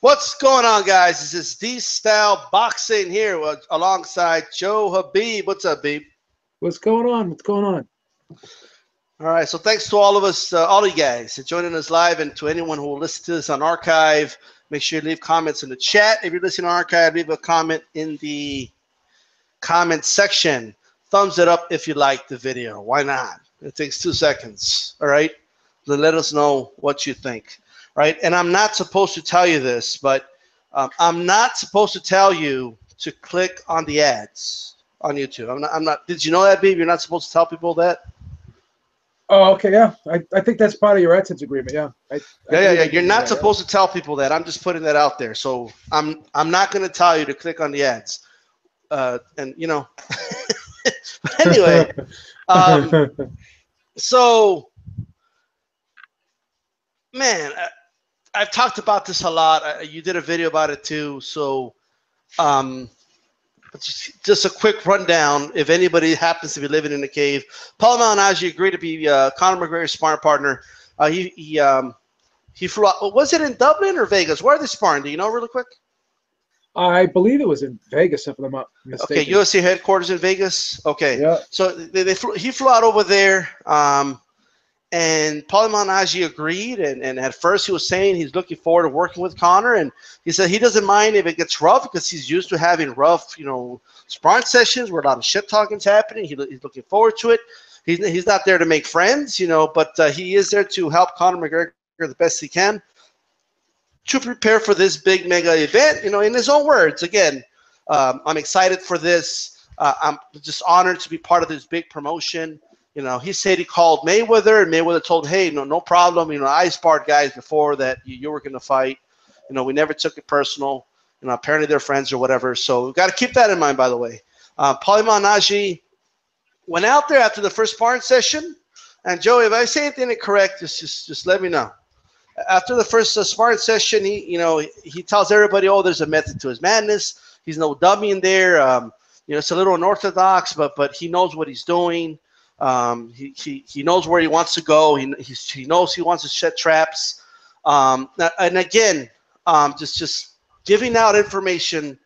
What's going on, guys? This is DStyleBoxing here alongside Joe Habeeb. What's up, Beeb? What's going on? What's going on? All right, so thanks to all of us, all of you guys, for joining us live, and to anyone who will listen to this on archive. Make sure you leave comments in the chat. If you're listening on archive, leave a comment in the comment section. Thumbs it up if you like the video. Why not? It takes 2 seconds. All right, then let us know what you think. Right, and I'm not supposed to tell you this, but I'm not supposed to tell you to click on the ads on YouTube. I'm not. Did you know that, Beeb? You're not supposed to tell people that. Oh, okay, yeah. I think that's part of your AdSense agreement, yeah. Yeah. You're not supposed to tell people that. I'm just putting that out there. So I'm not going to tell you to click on the ads. And you know, but anyway, so man. I've talked about this a lot. You did a video about it too. So just a quick rundown. If anybody happens to be living in the cave, Paulie Malignaggi agreed to be Conor McGregor's sparring partner. He flew out. Was it in Dublin or Vegas? Where are they sparring? Do you know really quick? I believe it was in Vegas, if I'm not mistaken. Okay, UFC headquarters in Vegas. Okay. Yeah. So he flew out over there. And Paulie Malignaggi agreed, and at first he was saying he's looking forward to working with Conor, and he said he doesn't mind if it gets rough because he's used to having rough, sparring sessions where a lot of shit talking's happening. He's looking forward to it. He's not there to make friends, but he is there to help Conor McGregor the best he can to prepare for this big mega event. In his own words, again, I'm excited for this. I'm just honored to be part of this big promotion. He said he called Mayweather, and Mayweather told, hey, no problem. I sparred guys before that you were going to fight. We never took it personal. Apparently they're friends or whatever. So we've got to keep that in mind, by the way. Paulie Malignaggi went out there after the first sparring session. And, Joey, if I say anything incorrect, just let me know. After the first sparring session, he tells everybody, oh, there's a method to his madness. He's no dummy in there. It's a little unorthodox, but he knows what he's doing. He knows where he wants to go. He knows he wants to set traps. And again, just giving out information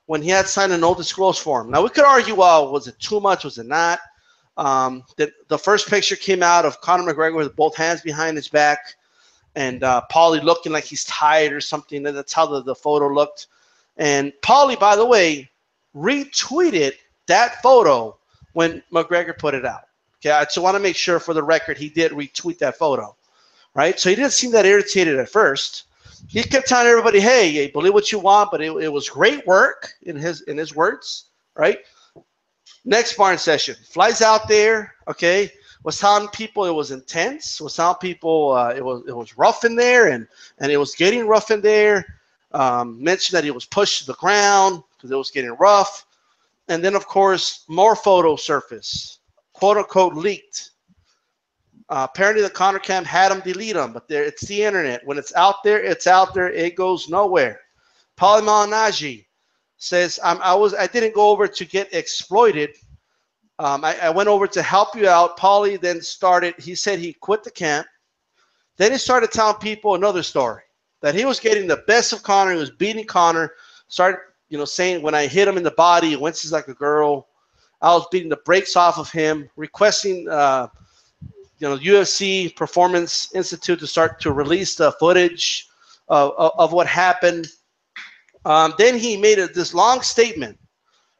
when he had signed a no disclose form. Now we could argue, well, was it too much? Was it not? The first picture came out of Conor McGregor with both hands behind his back, and Paulie looking like he's tired or something. That's how the photo looked. And Paulie, by the way, retweeted that photo when McGregor put it out. Okay, I just want to make sure for the record he did retweet that photo, right? So he didn't seem that irritated at first. He kept telling everybody, hey, believe what you want, but it was great work in his words, right? Next sparring session, flies out there, okay, was telling people it was intense, was telling people it was rough in there, and it was getting rough in there. Mentioned that he was pushed to the ground because it was getting rough. And then, of course, more photos surfaced. Quote-unquote leaked. Apparently the Conor camp had him delete them, but it's the internet. When it's out there, it's out there. It goes nowhere. Paulie Malignaggi says, I didn't go over to get exploited. I went over to help you out. Paulie then he said he quit the camp. Then he started telling people another story, that he was getting the best of Conor. He was beating Conor. Started, saying when I hit him in the body, it winces like a girl. I was beating the brakes off of him, requesting, UFC Performance Institute to start to release the footage of what happened. Then he made this long statement,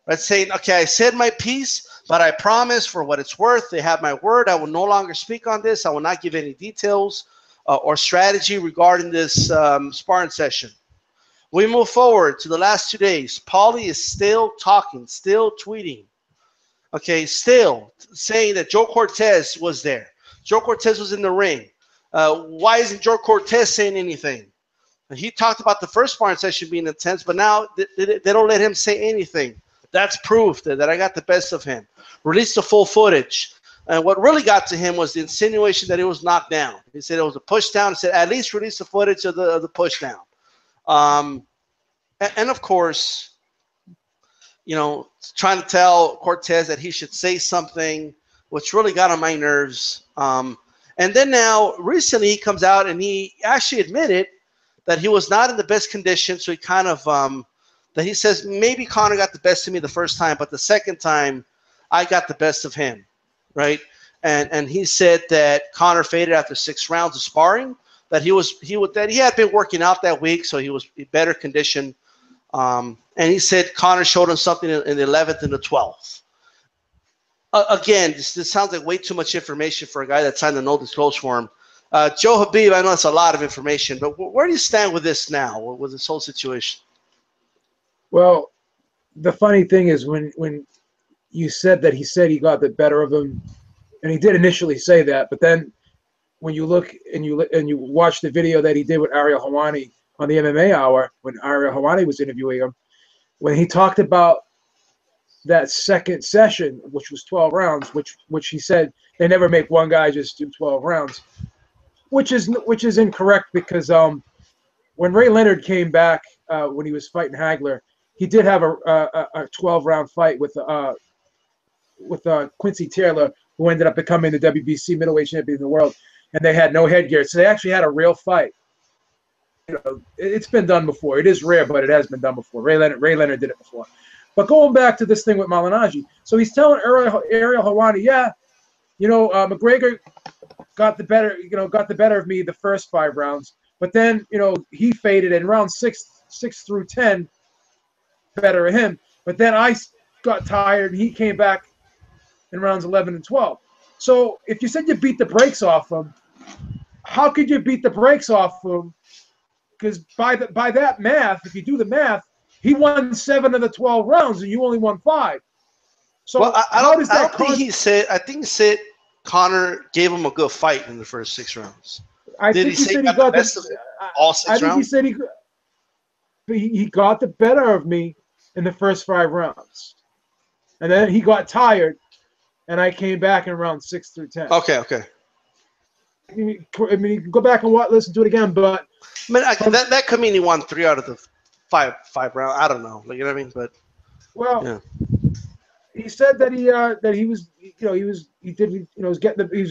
right, saying, okay, I said my piece, but I promise for what it's worth, they have my word. I will no longer speak on this. I will not give any details or strategy regarding this sparring session. We move forward to the last 2 days. Paulie is still talking, still tweeting. Okay, still saying that Joe Cortez was there. Joe Cortez was in the ring. Why isn't Joe Cortez saying anything? And he talked about the first sparring session being intense, but now they don't let him say anything. That's proof that I got the best of him. Released the full footage. And what really got to him was the insinuation that he was knocked down. He said it was a push down. He said, at least release the footage of the push down. And of course, trying to tell Cortez that he should say something, which really got on my nerves. And then now, recently, he comes out and he actually admitted that he was not in the best condition. So he kind of that he says maybe Conor got the best of me the first time, but the second time I got the best of him, right? And he said that Conor faded after 6 rounds of sparring. That he had been working out that week, so he was in better condition. And he said Conor showed him something in the 11th and the 12th. Again, this sounds like way too much information for a guy that signed a no disclosure for him. Joe Habeeb, I know it's a lot of information, but where do you stand with this now, with this whole situation? Well, the funny thing is when you said that he said he got the better of him, and he did initially say that, but then when you look and you watch the video that he did with Ariel Helwani on the MMA Hour, when Ariel Helwani was interviewing him, when he talked about that second session, which was 12 rounds, which he said they never make one guy just do 12 rounds, which is incorrect, because when Ray Leonard came back when he was fighting Hagler, he did have a 12-round fight with Quincy Taylor, who ended up becoming the WBC middleweight champion of the world, and they had no headgear, so they actually had a real fight. You know, it's been done before. It is rare, but it has been done before. Ray Leonard did it before. But going back to this thing with Malignaggi, so he's telling Ariel Helwani, yeah, you know, McGregor got the better of me the first 5 rounds, but then, you know, he faded in round 6 through 10, better of him. But then I got tired, and he came back in rounds 11 and 12. So if you said you beat the brakes off him, how could you beat the brakes off him? Because by that math, if you do the math, he won 7 of the 12 rounds, and you only won 5. So well, I think he said Conor gave him a good fight in the first 6 rounds. Did he say he got the best of all 6 rounds? I think he said he got the better of me in the first 5 rounds, and then he got tired, and I came back in round 6 through 10. Okay. I mean, you can go back and listen to it again, but I mean, that could mean he won 3 out of the five rounds. I don't know, like, you know what I mean? But well, yeah. He said that he was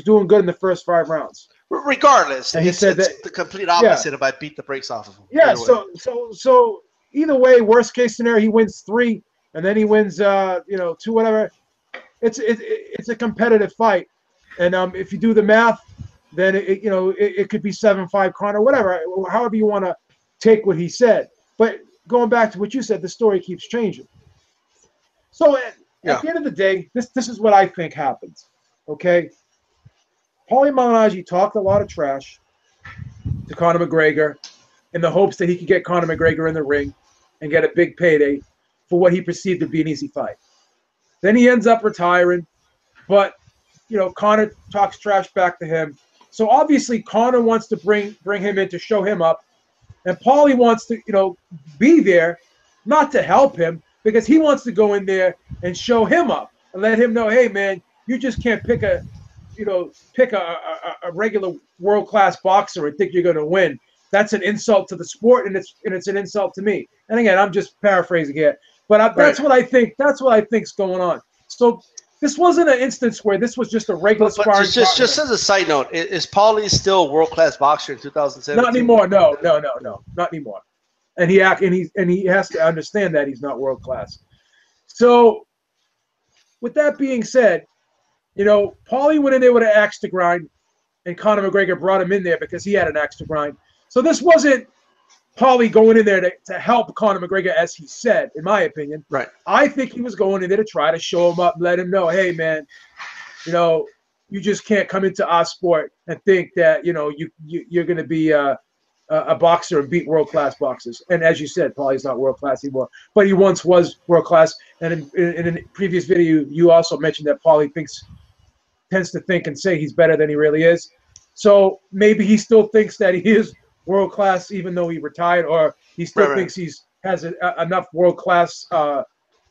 doing good in the first 5 rounds. Regardless, and he said it's the complete opposite if I beat the brakes off of him. Yeah. So either way, worst case scenario, he wins 3, and then he wins 2, whatever. It's a competitive fight, and if you do the math, then it could be 7-5 Conor, whatever, however you want to take what he said. But going back to what you said, the story keeps changing. So at the end of the day, this is what I think happens. Okay, Paulie Malignaggi talked a lot of trash to Conor McGregor in the hopes that he could get Conor McGregor in the ring and get a big payday for what he perceived to be an easy fight. Then he ends up retiring, but Conor talks trash back to him. So obviously Conor wants to bring him in to show him up, and Paulie wants to be there, not to help him, because he wants to go in there and show him up and let him know, hey man, you just can't pick a regular world-class boxer and think you're going to win. That's an insult to the sport, and it's an insult to me. And again, I'm just paraphrasing here, but that's what I think. That's what I think's going on. So this wasn't an instance where this was just a regular sparring. Just as a side note, is Paulie still a world-class boxer in 2017? Not anymore. No, not anymore. And he has to understand that he's not world-class. So with that being said, Paulie went in there with an axe to grind, and Conor McGregor brought him in there because he had an axe to grind. So this wasn't Paulie going in there to help Conor McGregor, as he said, in my opinion. Right. I think he was going in there to try to show him up, let him know, hey, man, you just can't come into our sport and think that, you're going to be a boxer and beat world-class boxers. And as you said, Paulie's not world-class anymore, but he once was world-class. And in a previous video, you also mentioned that Paulie tends to think and say he's better than he really is. So maybe he still thinks that he is world-class even though he retired, or he still thinks he has enough world-class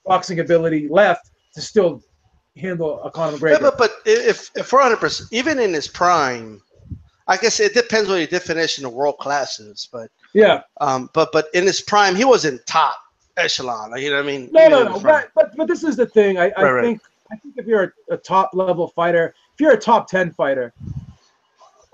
boxing ability left to still handle a Conor McGregor. Yeah, but if 400%, even in his prime, I guess it depends what your definition of world-class is. But yeah, but in his prime, he wasn't top echelon. You know what I mean? No. Right. But this is the thing. I think if you're a top-level fighter, if you're a top 10 fighter,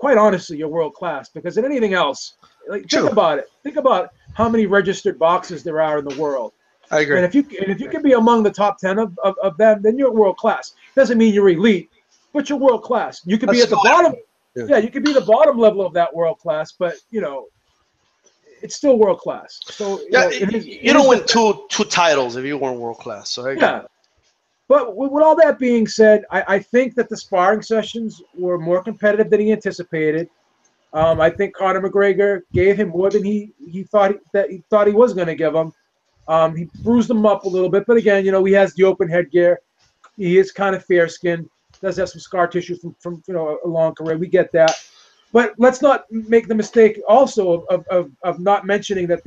quite honestly, you're world class. Because in anything else, like True. think about it. Think about how many registered boxers there are in the world. I agree. And if you can be among the top 10 of them, then you're world class. Doesn't mean you're elite, but you're world class. You could be at the bottom. Yeah, you could be the bottom level of that world class, but it's still world class. So you don't win two titles if you weren't world class. So yeah. But with all that being said, I think that the sparring sessions were more competitive than he anticipated. I think Conor McGregor gave him more than he thought he was going to give him. He bruised him up a little bit, but again, he has the open headgear. He is kind of fair-skinned. Does have some scar tissue from a long career. We get that, but let's not make the mistake also of not mentioning that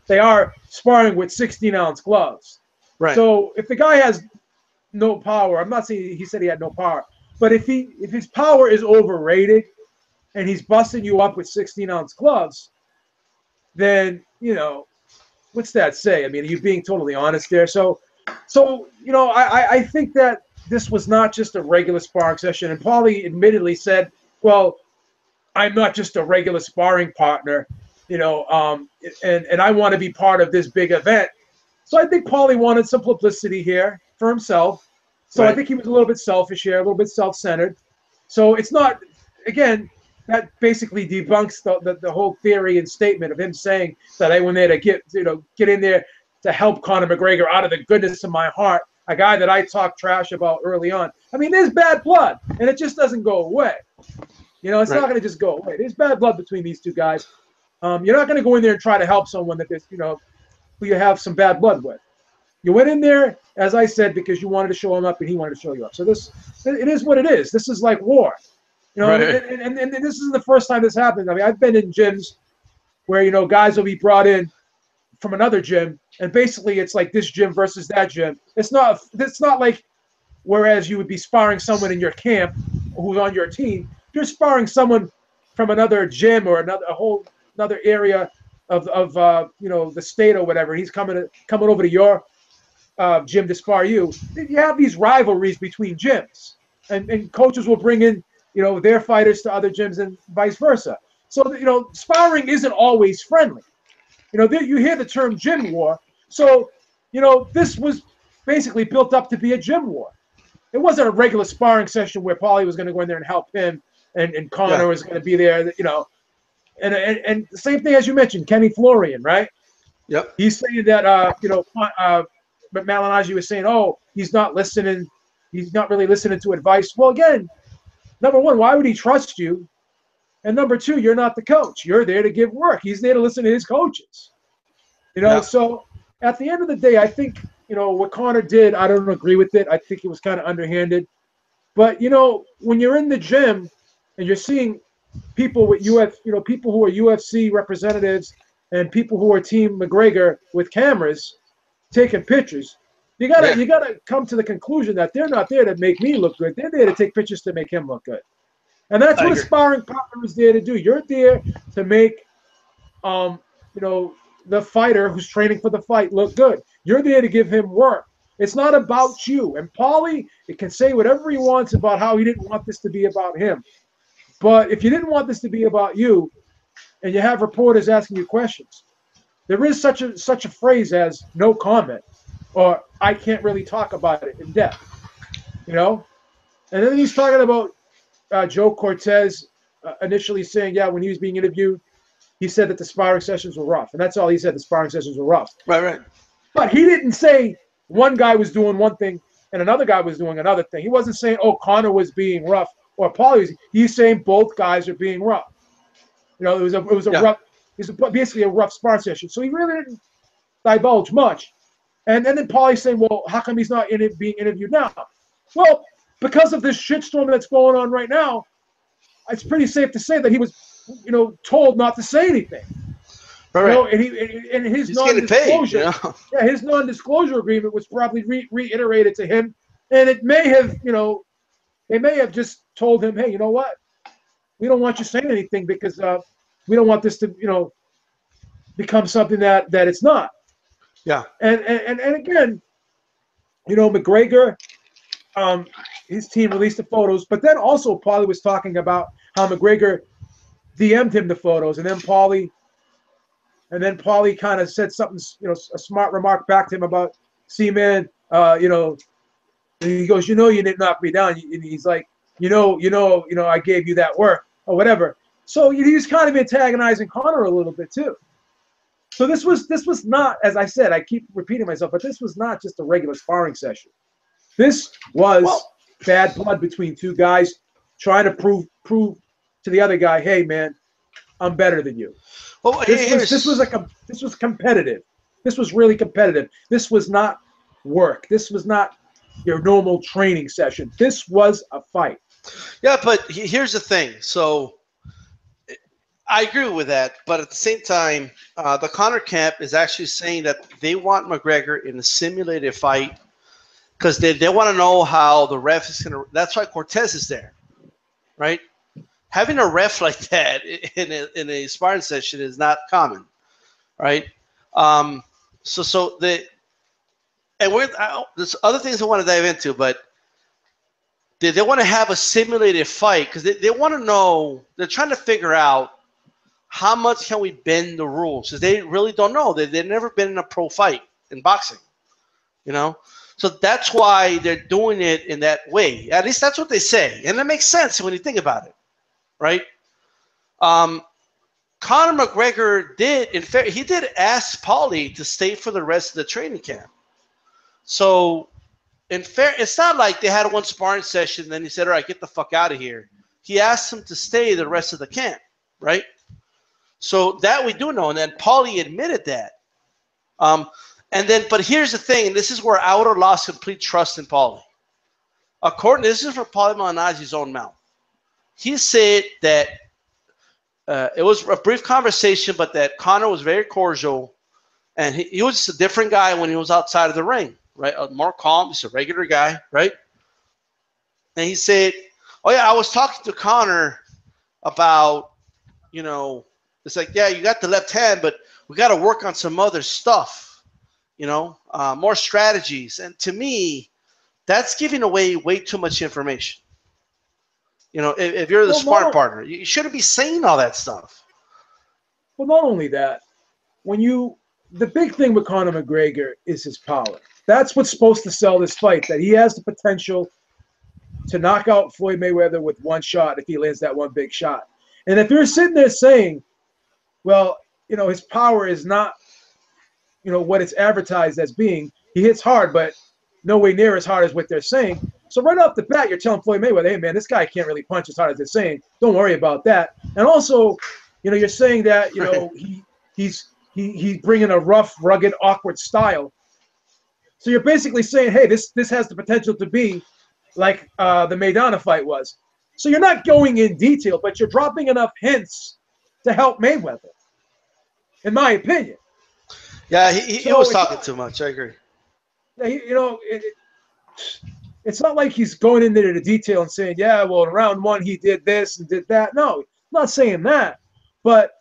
they are sparring with 16-ounce gloves. Right. So if the guy has no power, I'm not saying he said he had no power, but if his power is overrated and he's busting you up with 16-ounce gloves, then what's that say? I mean, are you being totally honest there? So I think that this was not just a regular sparring session. And Paulie admittedly said, well, I'm not just a regular sparring partner, and I want to be part of this big event. So I think Paulie wanted some publicity here for himself. So I think he was a little bit selfish here, a little bit self-centered. So it's not, again, that basically debunks the whole theory and statement of him saying that I went there to get in there to help Conor McGregor out of the goodness of my heart, a guy that I talked trash about early on. I mean, there's bad blood, and it just doesn't go away. It's not going to just go away. There's bad blood between these two guys. You're not going to go in there and try to help someone that there's, who you have some bad blood with. You went in there, as I said, because you wanted to show him up and he wanted to show you up. So it is what it is. This is like war. Right. And this isn't the first time this happened. I mean, I've been in gyms where, guys will be brought in from another gym, and basically it's like this gym versus that gym. It's not like whereas you would be sparring someone in your camp who's on your team, you're sparring someone from another gym or another area of the state or whatever. He's coming over to your gym to spar you. You have these rivalries between gyms, and coaches will bring in their fighters to other gyms and vice versa. So sparring isn't always friendly. You hear the term gym war. So this was basically built up to be a gym war. It wasn't a regular sparring session where Paulie was going to go in there and help him, and Conor was going to be there. And the same thing as you mentioned, Kenny Florian, right? Yep. He's saying that Malignaggi was saying, oh, he's not listening. He's not really listening to advice. Well, again, number one, why would he trust you? And number two, you're not the coach. You're there to give work. He's there to listen to his coaches. So at the end of the day, I think, what Conor did, I don't agree with it. I think it was kind of underhanded. But, when you're in the gym and you're seeing people with people who are UFC representatives and people who are Team McGregor with cameras taking pictures, you gotta come to the conclusion that they're not there to make me look good. They're there to take pictures to make him look good. And that's what a sparring partner is there to do. You're there to make, the fighter who's training for the fight look good. You're there to give him work. It's not about you. And Paulie, it can say whatever he wants about how he didn't want this to be about him. But if you didn't want this to be about you, and you have reporters asking you questions, there is such a phrase as no comment, or I can't really talk about it in depth. And then he's talking about Joe Cortez initially saying, when he was being interviewed, he said that the sparring sessions were rough. And that's all he said, the sparring sessions were rough. Right. But he didn't say one guy was doing one thing and another guy was doing another thing. He wasn't saying, oh, Conor was being rough or Paulie was. He's saying both guys are being rough. It was rough. It was basically a rough sparring session. So he really didn't divulge much. And then Paulie's saying, well, how come he's not being interviewed now? Well, because of this shitstorm that's going on right now, it's pretty safe to say that he was, told not to say anything. Right. And his non-disclosure, his non-disclosure agreement was probably reiterated to him, and it may have, they may have just told him, hey, you know what? We don't want you saying anything because we don't want this to, become something that it's not. Yeah. And again, McGregor, his team released the photos, but then also Paulie was talking about how McGregor DM'd him the photos, and then Paulie kind of said something, a smart remark back to him about, see, man, and he goes, you didn't knock me down. And he's like, I gave you that work or whatever. So he was kind of antagonizing Conor a little bit too. So this was not, as I said, I keep repeating myself, but this was not just a regular sparring session. This was bad blood between two guys trying to prove to the other guy, hey man, I'm better than you. Well, this was competitive. This was really competitive. This was not work. This was not your normal training session. This was a fight. Yeah, but here's the thing. So I agree with that, but at the same time, the Conor camp is actually saying that they want McGregor in a simulated fight because they want to know how the ref is going to – that's why Cortez is there, right? Having a ref like that in a sparring session is not common, right? There's other things I want to dive into, but they want to have a simulated fight because they want to know – they're trying to figure out how much can we bend the rules? Because they really don't know. They've never been in a pro fight in boxing, So that's why they're doing it in that way. At least that's what they say. And that makes sense when you think about it, right? Conor McGregor he did ask Paulie to stay for the rest of the training camp. So it's not like they had one sparring session, then he said, all right, get the fuck out of here. He asked him to stay the rest of the camp, right? So that we do know, and then Paulie admitted that. But here's the thing, and this is where I would have lost complete trust in Paulie. This is from Paulie Malignaggi's own mouth. He said that it was a brief conversation, but that Conor was very cordial, and he was just a different guy when he was outside of the ring, right? More calm, just a regular guy, right? And he said, oh yeah, I was talking to Conor about, it's like, yeah, you got the left hand, but we got to work on some other stuff, more strategies. And to me, that's giving away way too much information. If you're the smart partner, you shouldn't be saying all that stuff. Well, not only that, the big thing with Conor McGregor is his power. That's what's supposed to sell this fight, that he has the potential to knock out Floyd Mayweather with one shot if he lands that one big shot. And if you're sitting there saying, well, his power is not, what it's advertised as being. He hits hard, but nowhere near as hard as what they're saying. So right off the bat, you're telling Floyd Mayweather, hey, man, this guy can't really punch as hard as they're saying. Don't worry about that. And also, you're saying that, he's bringing a rough, rugged, awkward style. So you're basically saying, hey, this has the potential to be like the Maidana fight was. So you're not going in detail, but you're dropping enough hints to help Mayweather, in my opinion. Yeah, he was talking too much. I agree. It's not like he's going into the detail and saying, yeah, well, in round one he did this and did that. No, I'm not saying that. But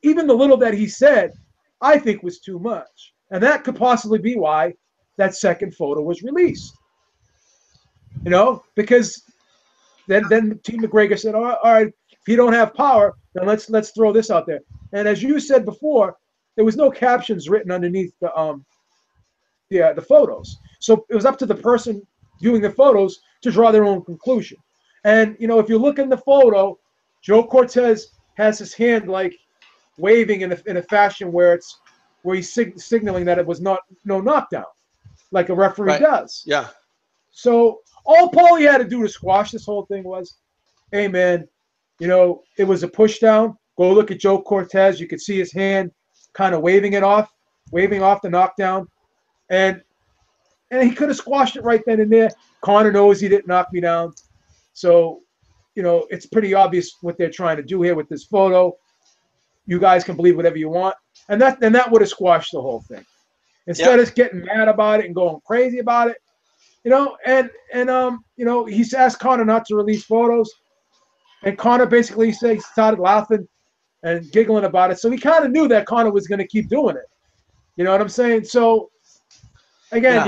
even the little that he said, I think was too much. And that could possibly be why that second photo was released. Because then Team McGregor said, all right, if you don't have power, then let's throw this out there. And as you said before, there was no captions written underneath the photos. So it was up to the person viewing the photos to draw their own conclusion. And, if you look in the photo, Joe Cortez has his hand like waving in a fashion where he's signaling that it was no knockdown, like a referee does. Yeah. So all Paulie had to do to squash this whole thing was, hey, man, it was a push down. Go look at Joe Cortez. You could see his hand kind of waving off the knockdown. And he could have squashed it right then and there. Conor knows he didn't knock me down. So, it's pretty obvious what they're trying to do here with this photo. You guys can believe whatever you want. And that would have squashed the whole thing. Instead of getting mad about it and going crazy about it, he's asked Conor not to release photos. And Conor basically he started laughing and giggling about it. So he kind of knew that Conor was going to keep doing it. You know what I'm saying? So, again,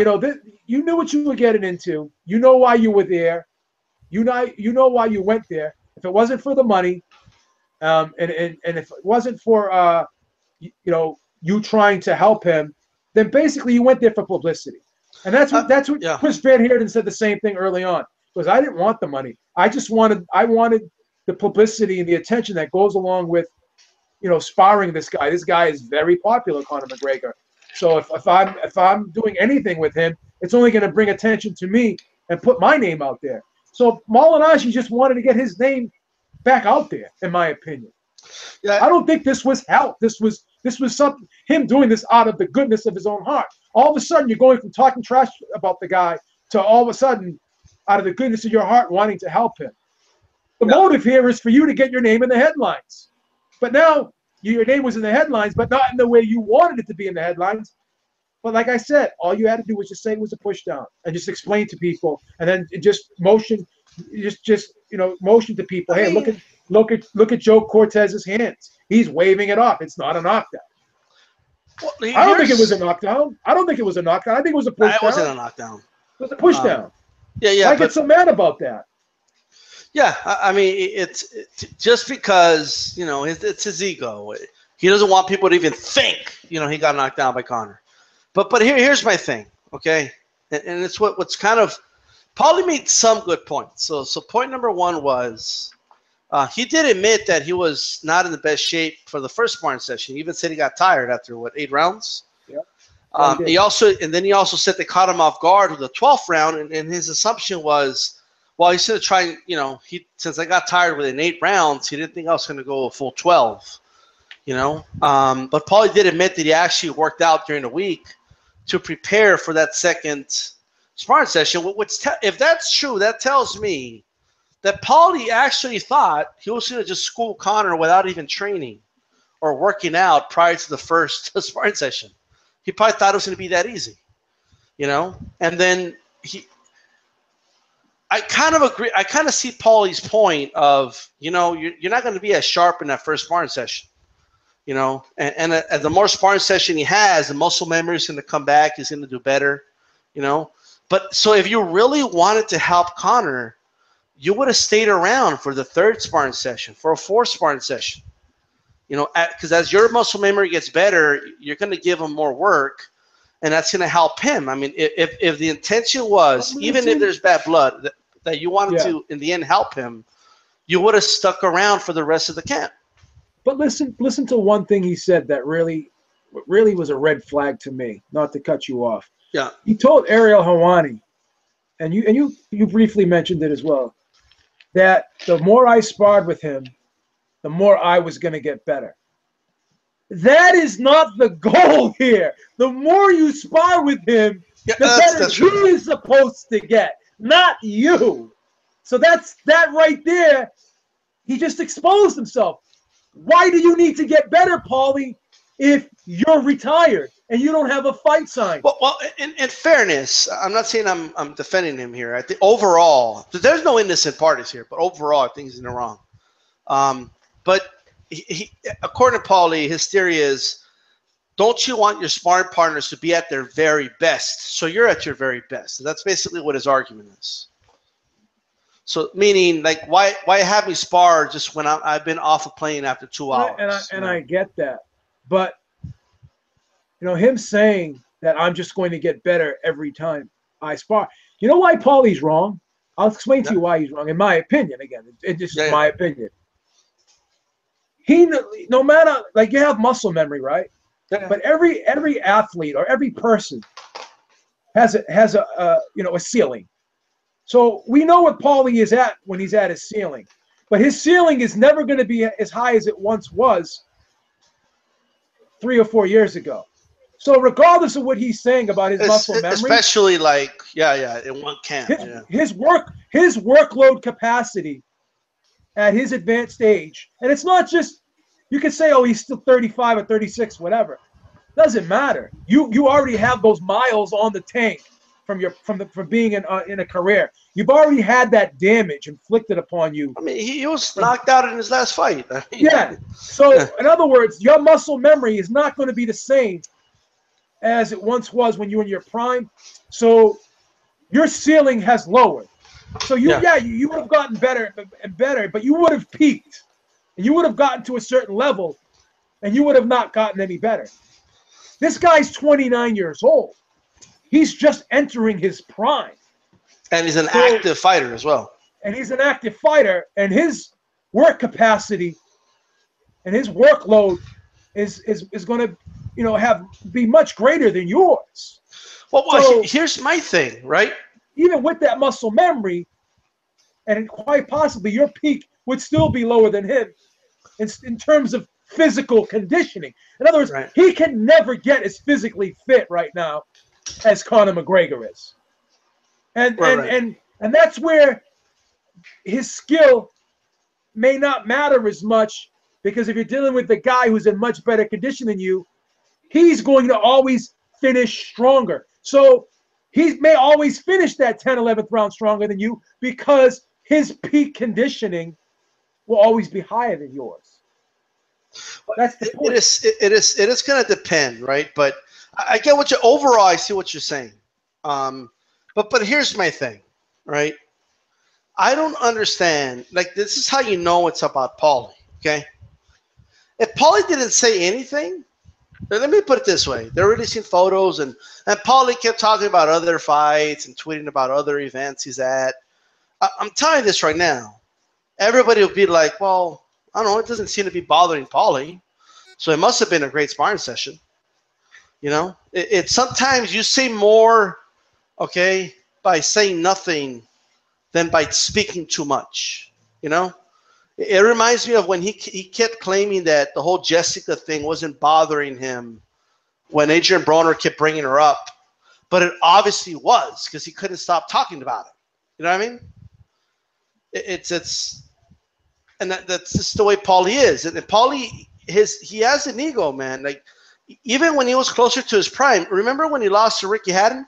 you knew what you were getting into. You know why you were there. You know why you went there. If it wasn't for the money, And if it wasn't for you trying to help him, then basically you went there for publicity. And that's what yeah. Chris Van Heerden said the same thing early on. Because I didn't want the money. I wanted the publicity and the attention that goes along with, sparring this guy. This guy is very popular, Conor McGregor. So if I'm doing anything with him, it's only going to bring attention to me and put my name out there. So Malignaggi just wanted to get his name back out there, in my opinion. Yeah. I don't think this was help. This was something, him doing this out of the goodness of his own heart. All of a sudden, you're going from talking trash about the guy to all of a sudden, out of the goodness of your heart, wanting to help him. The motive here is for you to get your name in the headlines. But now your name was in the headlines, but not in the way you wanted it to be in the headlines. But like I said, all you had to do was just say it was a push down and just explain to people, and then just motion to people. Hey, look at Joe Cortez's hands. He's waving it off. It's not a knockdown. Well, I don't think it was a knockdown. I think it was a push down. It wasn't a knockdown. It was a push down. Yeah. I get so mad about that. Yeah, I mean, it's just because, it's his ego. He doesn't want people to even think, he got knocked down by Conor. But here's my thing, okay? And it's what's kind of – Paulie made some good points. So point number one was he did admit that he was not in the best shape for the first sparring session. He even said he got tired after, 8 rounds? Yeah. He also said they caught him off guard with the 12th round, and his assumption was – well, he said trying, since I got tired within 8 rounds, he didn't think I was going to go a full 12, But Paulie did admit that he actually worked out during the week to prepare for that second sparring session, which if that's true, that tells me that Paulie actually thought he was going to just school Conor without even training or working out prior to the first sparring session. He probably thought it was going to be that easy, And then I kind of agree. I kind of see Paulie's point of, you're not going to be as sharp in that first sparring session, and the more sparring session he has, the muscle memory is going to come back. He's going to do better, But so if you really wanted to help Conor, you would have stayed around for the 3rd sparring session, for a 4th sparring session, because as your muscle memory gets better, you're going to give him more work. And that's going to help him. I mean, if the intention was, even if there's bad blood, that you wanted to, in the end, help him, you would have stuck around for the rest of the camp. But listen to one thing he said that really was a red flag to me, not to cut you off. Yeah. He told Ariel Helwani, and you briefly mentioned it as well, that the more I sparred with him, the more I was going to get better. That is not the goal here. The more you spar with him, the better he is supposed to get, not you. So that right there, he just exposed himself. Why do you need to get better, Paulie, if you're retired and you don't have a fight sign? Well, in fairness, I'm not saying I'm defending him here. I think overall, there's no innocent parties here, but overall, I think he's in the wrong. But he, according to Paulie, his theory is, don't you want your sparring partners to be at their very best? So you're at your very best. And that's basically what his argument is. So meaning, like, why have me spar just when I've been off of playing after 2 hours? And I get that. But, him saying that I'm just going to get better every time I spar. You know why Paulie's wrong? I'll explain to you why he's wrong, in my opinion. Again, it's just my opinion. He, no matter, like, you have muscle memory, right? Yeah. But every athlete or every person has a ceiling. So we know what Paulie is at when he's at his ceiling, but his ceiling is never going to be as high as it once was 3 or 4 years ago. So regardless of what he's saying about his muscle memory, especially in one camp, his workload capacity at his advanced age, and it's not just, you could say, oh, he's still 35 or 36, whatever. Doesn't matter. You already have those miles on the tank from being in a career. You've already had that damage inflicted upon you. I mean, he was knocked out in his last fight. Yeah. So in other words, your muscle memory is not going to be the same as it once was when you were in your prime. So your ceiling has lowered. So you would have gotten better and better, but you would have peaked. and you would have gotten to a certain level, and you would have not gotten any better. This guy's 29 years old. He's just entering his prime. And he's an active fighter as well. And he's an active fighter, and his work capacity and his workload is going to, be much greater than yours. Well, so, here's my thing, right? Even with that muscle memory, and quite possibly your peak would still be lower than him in terms of physical conditioning. In other words, he can never get as physically fit right now as Conor McGregor is. And that's where his skill may not matter as much, because if you're dealing with the guy who's in much better condition than you, he's going to always finish stronger. So he may always finish that 10th, 11th round stronger than you, because his peak conditioning will always be higher than yours. That's the point. It is going to depend, right? But I get what overall, I see what you're saying. But here's my thing, right? I don't understand. Like, this is how you know it's about Paulie, okay? If Paulie didn't say anything, let me put it this way. They're releasing photos, and Paulie kept talking about other fights and tweeting about other events he's at. I'm telling you this right now. Everybody will be like, well, I don't know, it doesn't seem to be bothering Paulie, so it must have been a great sparring session. It's sometimes you say more, okay, by saying nothing than by speaking too much. It reminds me of when he kept claiming that the whole Jessica thing wasn't bothering him when Adrian Broner kept bringing her up, but it obviously was, because he couldn't stop talking about it. You know what I mean? And that's just the way Paulie is. And Paulie, he has an ego, man. Like, even when he was closer to his prime, remember when he lost to Ricky Hatton?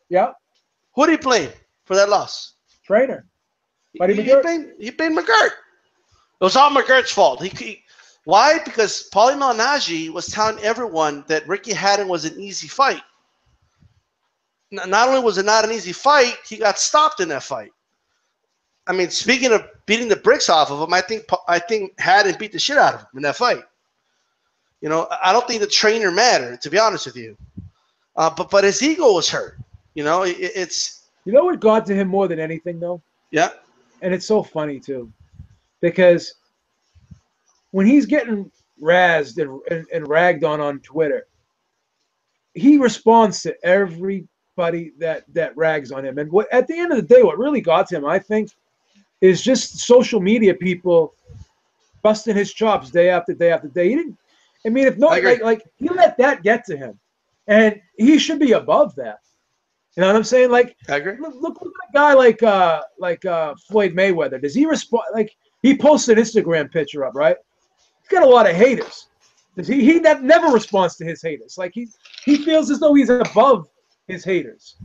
Yeah. Who did he blame for that loss? Trainer. He blamed McGirt. It was all McGirt's fault. Why? Because Paulie Malignaggi was telling everyone that Ricky Hatton was an easy fight. Not only was it not an easy fight, he got stopped in that fight. I mean, speaking of beating the bricks off of him, I think Hatton beat the shit out of him in that fight. I don't think the trainer mattered, to be honest with you. But his ego was hurt. It's. You know what got to him more than anything, though? Yeah. And it's so funny, too, because when he's getting razzed and ragged on Twitter, he responds to everybody that rags on him. And at the end of the day, what really got to him, I think, is just social media people busting his chops day after day after day. He didn't. I mean, if not, like he let that get to him, and he should be above that. You know what I'm saying? Like, I agree. Look at a guy like Floyd Mayweather. Does he respond? Like, he posts an Instagram picture up, right? He's got a lot of haters. Does he never responds to his haters. Like, he feels as though he's above his haters.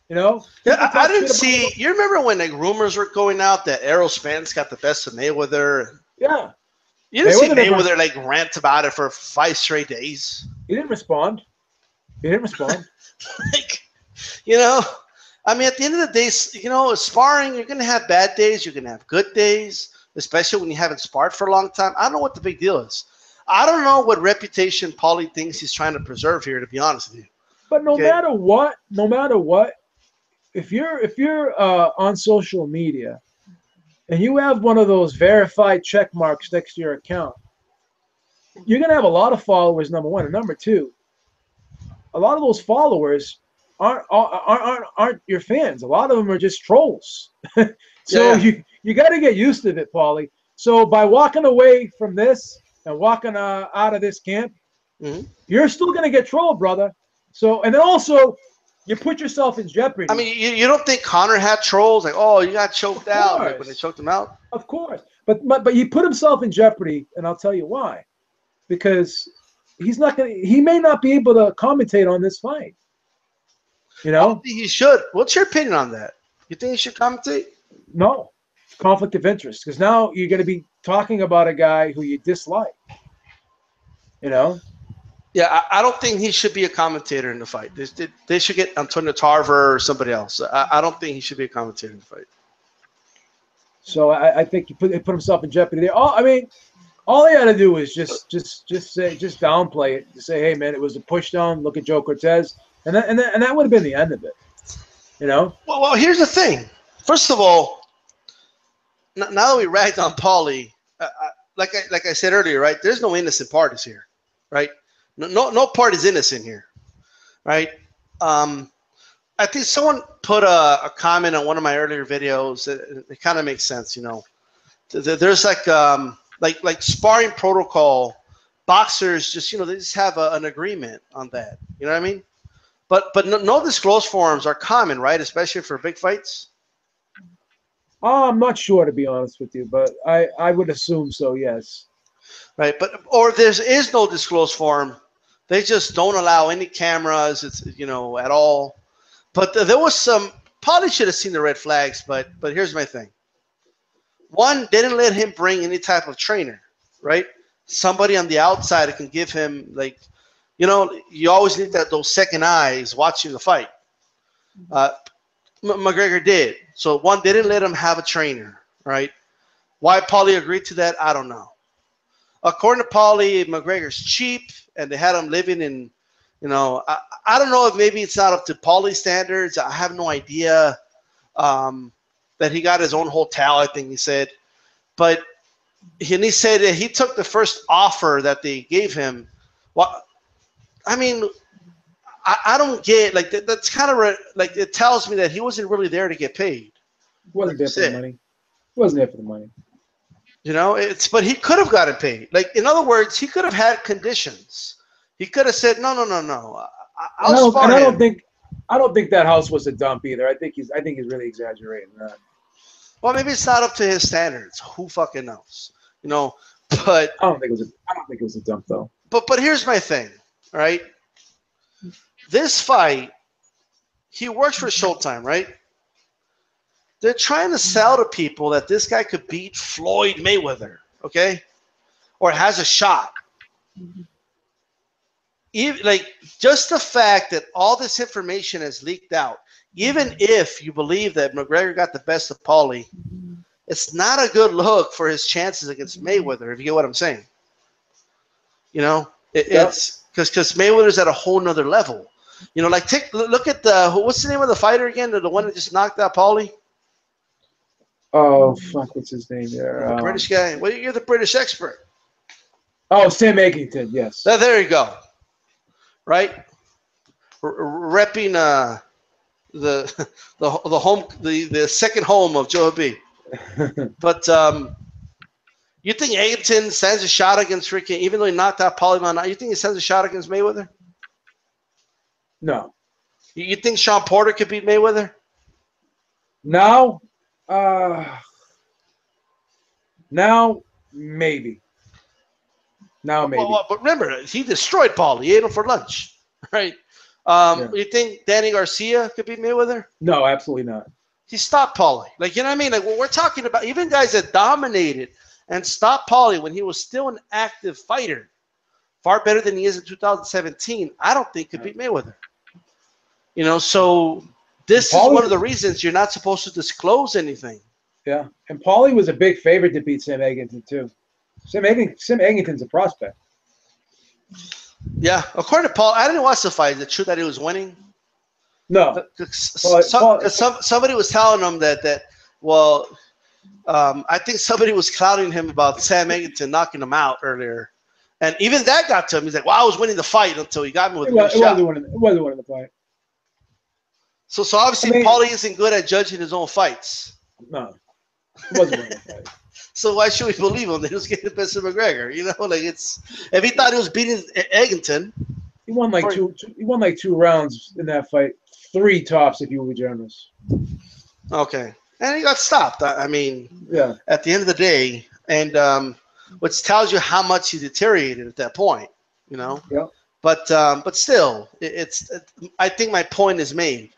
Yeah, I didn't see. You remember when rumors were going out that Errol Spence got the best of Mayweather? Yeah. You didn't see Mayweather rant about it for 5 straight days. He didn't respond. I mean, at the end of the day, sparring, you're going to have bad days. You're going to have good days, especially when you haven't sparred for a long time. I don't know what the big deal is. I don't know what reputation Paulie thinks he's trying to preserve here, to be honest with you. But no matter what, if you're on social media and you have one of those verified check marks next to your account, you're going to have a lot of followers, number one. And number two, a lot of those followers aren't your fans. A lot of them are just trolls. You got to get used to it, Paulie. So by walking away from this and walking out of this camp, you're still going to get trolled, brother. So, and then also, you put yourself in jeopardy. I mean, you don't think Conor had trolls? Like, oh, you got choked out when they choked him out? Of course. But he put himself in jeopardy, and I'll tell you why. Because he may not be able to commentate on this fight. I don't think he should. What's your opinion on that? You think he should commentate? No. Conflict of interest. Because now you're going to be talking about a guy who you dislike. Yeah, I don't think he should be a commentator in the fight. They should get Antonio Tarver or somebody else. I don't think he should be a commentator in the fight. So I think he put himself in jeopardy there. I mean, all he had to do was just downplay it. Just say, hey man, it was a push down. Look at Joe Cortez, and that would have been the end of it. You know. Well, here's the thing. First of all, now that we ragged on Paulie, like I said earlier, right? There's no innocent parties here, right? No party's innocent here, right? I think someone put a comment on one of my earlier videos. It kind of makes sense, you know. There's like sparring protocol. Boxers just, you know, they just have an agreement on that. You know what I mean? But no disclosed forums are common, right? Especially for big fights. I'm not sure, to be honest with you, but I would assume so, yes. Right, or there is no disclosed forum. They just don't allow any cameras, it's, you know, at all. But there was some, probably should have seen the red flags, but here's my thing. One, they didn't let him bring any type of trainer, right? Somebody on the outside that can give him, like, you know, you always need those second eyes watching the fight. McGregor did. So one, they didn't let him have a trainer, right? Why Paulie agreed to that, I don't know. According to Paulie, McGregor's cheap, and they had him living in, you know, I don't know if maybe it's not up to Paulie standards. I have no idea that he got his own hotel, I think he said. But he said that he took the first offer that they gave him. Well, I mean, I don't get, like, that's kind of like, it tells me that he wasn't really there to get paid. He wasn't there for the money. He wasn't there for the money. You know, but he could have gotten paid. Like, in other words, he could have had conditions. He could have said, no. I don't think that house was a dump either. I think he's really exaggerating that. Well, maybe it's not up to his standards. Who fucking knows? You know, but I don't think it was a dump though. But here's my thing, right? This fight, he works for Showtime, right? They're trying to sell to people that this guy could beat Floyd Mayweather, okay? Or has a shot. Even, like, just the fact that all this information has leaked out, even if you believe that McGregor got the best of Paulie, it's not a good look for his chances against Mayweather, if you get what I'm saying. You know, it's because Mayweather's at a whole nother level. You know, like, look at what's the name of the fighter again? The one that just knocked out Paulie? Oh, fuck, what's his name there? The British guy. Well, you're the British expert. Oh, Sam Egington, yes. There you go. Right? Repping the second home of Joe Habeeb. But you think Egington stands a shot against Ricky, even though he knocked out Paulie Malignaggi? You think he stands a shot against Mayweather? No. You think Sean Porter could beat Mayweather? No. Now, maybe. Now, maybe. Well, but remember, he destroyed Paulie. He ate him for lunch, right? You think Danny Garcia could beat Mayweather? No, absolutely not. He stopped Paulie. Like, you know what I mean? Like, we're talking about even guys that dominated and stopped Paulie when he was still an active fighter, far better than he is in 2017, I don't think could beat Mayweather. You know, so this is one of the reasons you're not supposed to disclose anything. Yeah, and Paulie was a big favorite to beat Sam Egington too. Sam Egington's a prospect. Yeah, according to Paul, I didn't watch the fight. Is it true that he was winning? No. Somebody was telling him that I think somebody was clowning him about Sam Egington knocking him out earlier. And even that got to him. He's like, well, I was winning the fight until he got me with a shot. It wasn't winning the fight. So obviously Paulie isn't good at judging his own fights. No. It wasn't winning the fight. So why should we believe him that he was getting the best of McGregor? You know, like, it's, if he thought he was beating Egington. He won like two rounds in that fight. 3 tops if you will be generous. Okay. And he got stopped. I mean, yeah. At the end of the day, and which tells you how much he deteriorated at that point, you know? Yeah. But still, I think my point is made.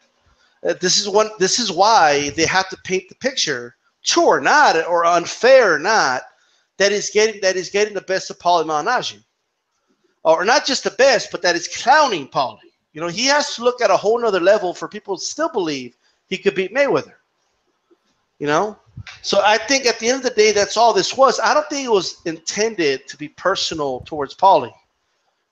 This is why they have to paint the picture, true or not, or unfair or not, that he's getting the best of Paulie Malignaggi. Or not just the best, but that is clowning Paulie. You know, he has to look at a whole nother level for people to still believe he could beat Mayweather. You know? So I think at the end of the day, that's all this was. I don't think it was intended to be personal towards Paulie,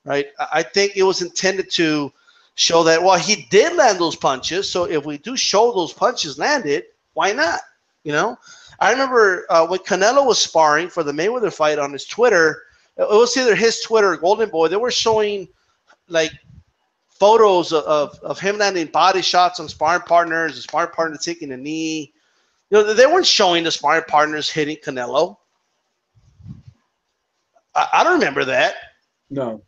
right? I think it was intended to show that, well, he did land those punches. So if we do show those punches landed, why not? You know, I remember when Canelo was sparring for the Mayweather fight on his Twitter, it was either his Twitter or Golden Boy. They were showing like photos of him landing body shots on sparring partners, the sparring partner taking a knee. You know, they weren't showing the sparring partners hitting Canelo. I don't remember that. No.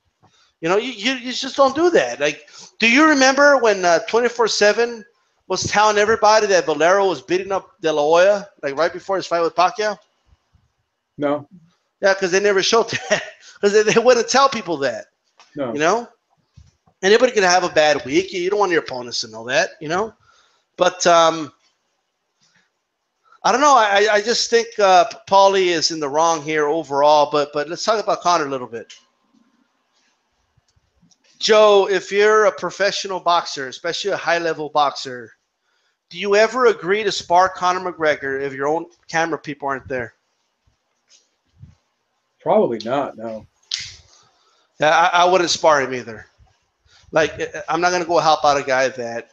You know, you just don't do that. Like, do you remember when 24/7 was telling everybody that Valero was beating up De La Hoya, like right before his fight with Pacquiao? No. Yeah, because they never showed that. Because they wouldn't tell people that. No. You know? Anybody can have a bad week. You don't want your opponents to know that, you know? But I don't know. I just think Paulie is in the wrong here overall. But let's talk about Conor a little bit. Joe, if you're a professional boxer, especially a high-level boxer, do you ever agree to spar Conor McGregor if your own camera people aren't there? Probably not, no. Yeah, I wouldn't spar him either. Like, I'm not going to go help out a guy that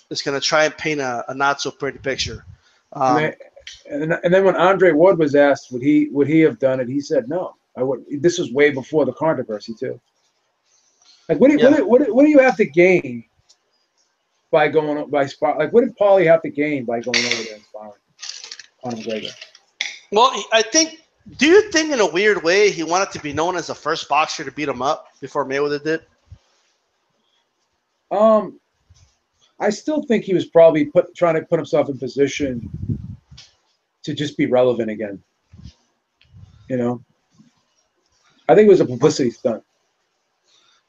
is going to try and paint a not-so-pretty picture. And then when Andre Ward was asked would he have done it, he said no. I would. This was way before the controversy too. Like what do you have to gain by spar? Like what did Paulie have to gain by going over there and sparring on McGregor? Well, I think. Do you think in a weird way he wanted to be known as the first boxer to beat him up before Mayweather did? I still think he was probably trying to put himself in position to just be relevant again. You know, I think it was a publicity stunt.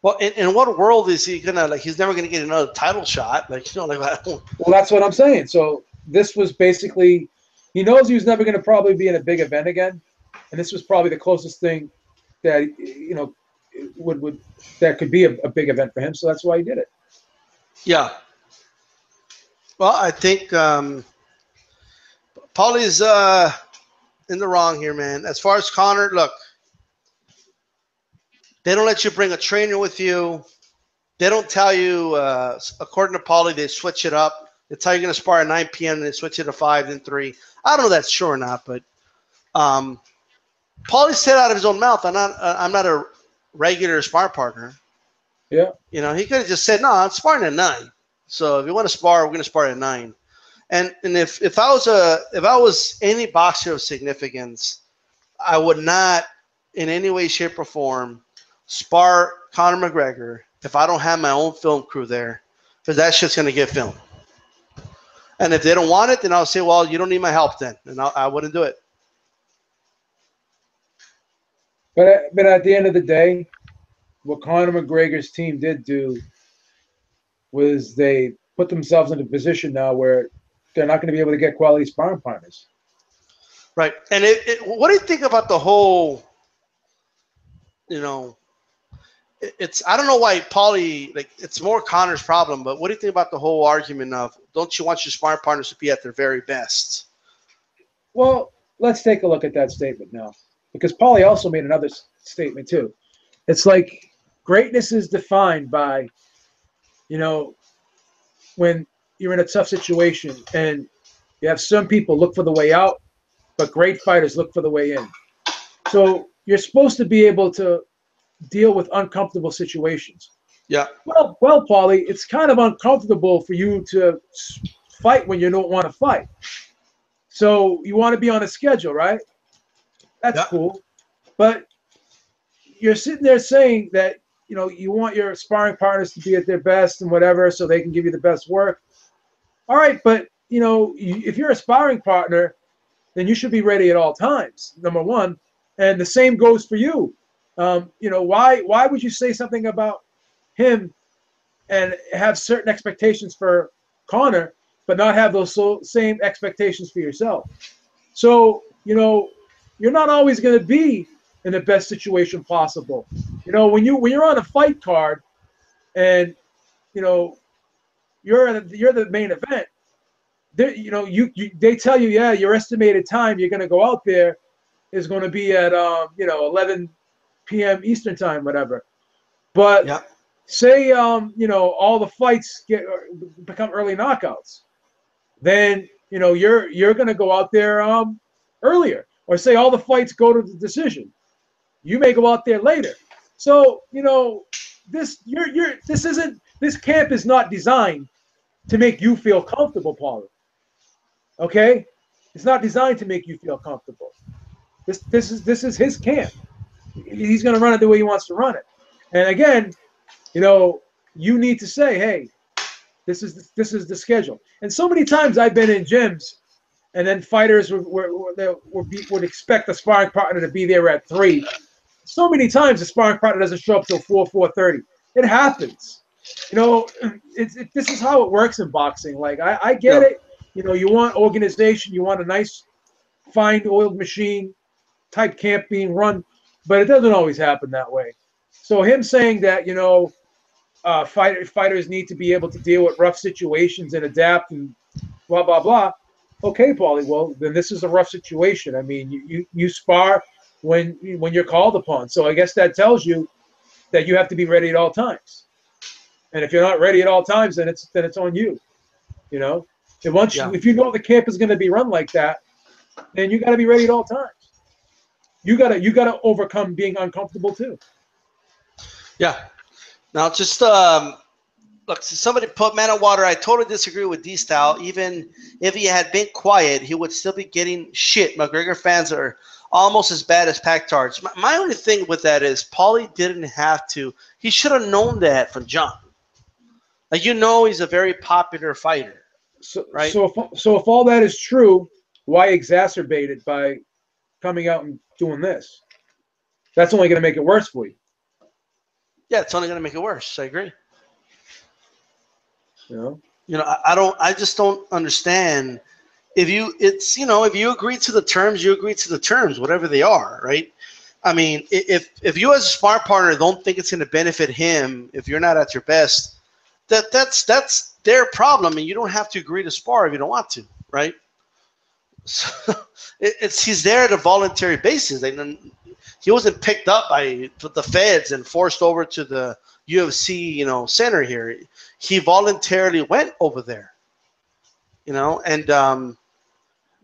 Well, in what world is he gonna like? He's never gonna get another title shot, like you know, like that. Well, that's what I'm saying. So this was basically, he knows he was never going to probably be in a big event again, and this was probably the closest thing that you know would that could be a big event for him. So that's why he did it. Yeah. Well, I think Paulie's in the wrong here, man. As far as Conor, look, they don't let you bring a trainer with you. They don't tell you, according to Paulie, they switch it up. They tell you you're going to spar at 9 p.m. and they switch it to 5, then 3. I don't know if that's true or not, but Paulie said out of his own mouth, I'm not a regular spar partner. Yeah. You know, he could have just said, no, I'm sparring at 9. So if you want to spar, we're going to spar at 9. And if I was any boxer of significance, I would not in any way, shape, or form spar Conor McGregor if I don't have my own film crew there, because that shit's going to get filmed. And if they don't want it, then I'll say, well, you don't need my help then, and I wouldn't do it. But at the end of the day, what Conor McGregor's team did do was they put themselves in a position now where they're not going to be able to get quality sparring partners. Right. And what do you think about the whole, you know, it's, I don't know why Paulie, like, it's more Conor's problem, but what do you think about the whole argument of, don't you want your sparring partners to be at their very best? Well, let's take a look at that statement now, because Paulie also made another statement too. It's like greatness is defined by, you know, when you're in a tough situation and you have some people look for the way out, but great fighters look for the way in. So you're supposed to be able to deal with uncomfortable situations. Yeah. Well, Paulie, it's kind of uncomfortable for you to fight when you don't want to fight. So you want to be on a schedule, right? That's cool. But you're sitting there saying that, you know, you want your sparring partners to be at their best and whatever, so they can give you the best work. All right, but, you know, if you're a sparring partner, then you should be ready at all times, number one. And the same goes for you. You know, why would you say something about him and have certain expectations for Conor, but not have those same expectations for yourself? So, you know, you're not always going to be in the best situation possible. You know, when you're on a fight card and, you know, you're the main event, they tell you, yeah, your estimated time you're going to go out there is going to be at 11 p.m. Eastern time, whatever. But Yeah. say all the fights become early knockouts, then you're going to go out there earlier. Or say all the fights go to the decision, you may go out there later. So this camp is not designed to make you feel comfortable, Paulie. Okay, it's not designed to make you feel comfortable. This is his camp. He's going to run it the way he wants to run it. And again, you need to say, hey, this is the schedule. And so many times I've been in gyms, and then fighters would expect the sparring partner to be there at 3. So many times the sparring partner doesn't show up till 4:30. It happens. This is how it works in boxing. Like I get it. You want organization. You want a nice, fine oiled machine type camp being run, but it doesn't always happen that way. So him saying that fighters need to be able to deal with rough situations and adapt and blah blah blah. Okay, Paulie. Well, then this is a rough situation. I mean, you spar when you're called upon. So I guess that tells you that you have to be ready at all times. And if you're not ready at all times, then it's on you. And if you know the camp is going to be run like that, then you got to be ready at all times. You gotta overcome being uncomfortable too. Yeah. Now just look, somebody put Man of Water. I totally disagree with D-Style. Even if he had been quiet, he would still be getting shit. McGregor fans are almost as bad as Packtards. My only thing with that is Paulie didn't have to. He should have known that from John. Like he's a very popular fighter. Right? So if all that is true, why exacerbate it by coming out and doing this? That's only going to make it worse for you. Yeah, it's only going to make it worse. I agree. I just don't understand. If you agree to the terms, you agree to the terms, whatever they are, right? I mean, if you as a sparring partner don't think it's going to benefit him if you're not at your best, that's their problem, and you don't have to agree to spar if you don't want to, right? So he's there at a voluntary basis. He wasn't picked up by the feds and forced over to the UFC, center here. He voluntarily went over there, and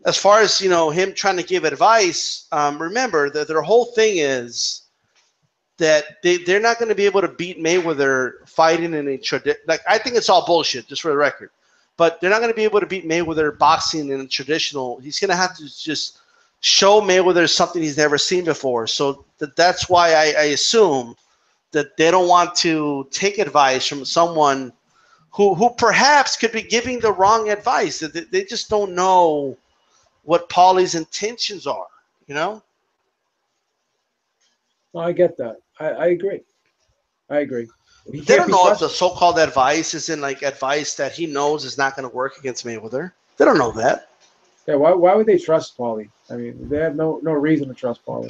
as far as, him trying to give advice, remember that their whole thing is that they're not going to be able to beat Mayweather fighting in a tradition. Like, I think it's all bullshit, just for the record. But they're not going to be able to beat Mayweather boxing in a traditional. He's going to have to just show Mayweather something he's never seen before. So that's why I assume that they don't want to take advice from someone who perhaps could be giving the wrong advice. They just don't know what Paulie's intentions are, Well, I get that. I agree. They don't know if the so-called advice isn't like advice that he knows is not going to work against Mayweather. They don't know that. Yeah, why would they trust Paulie? I mean, they have no reason to trust Paulie.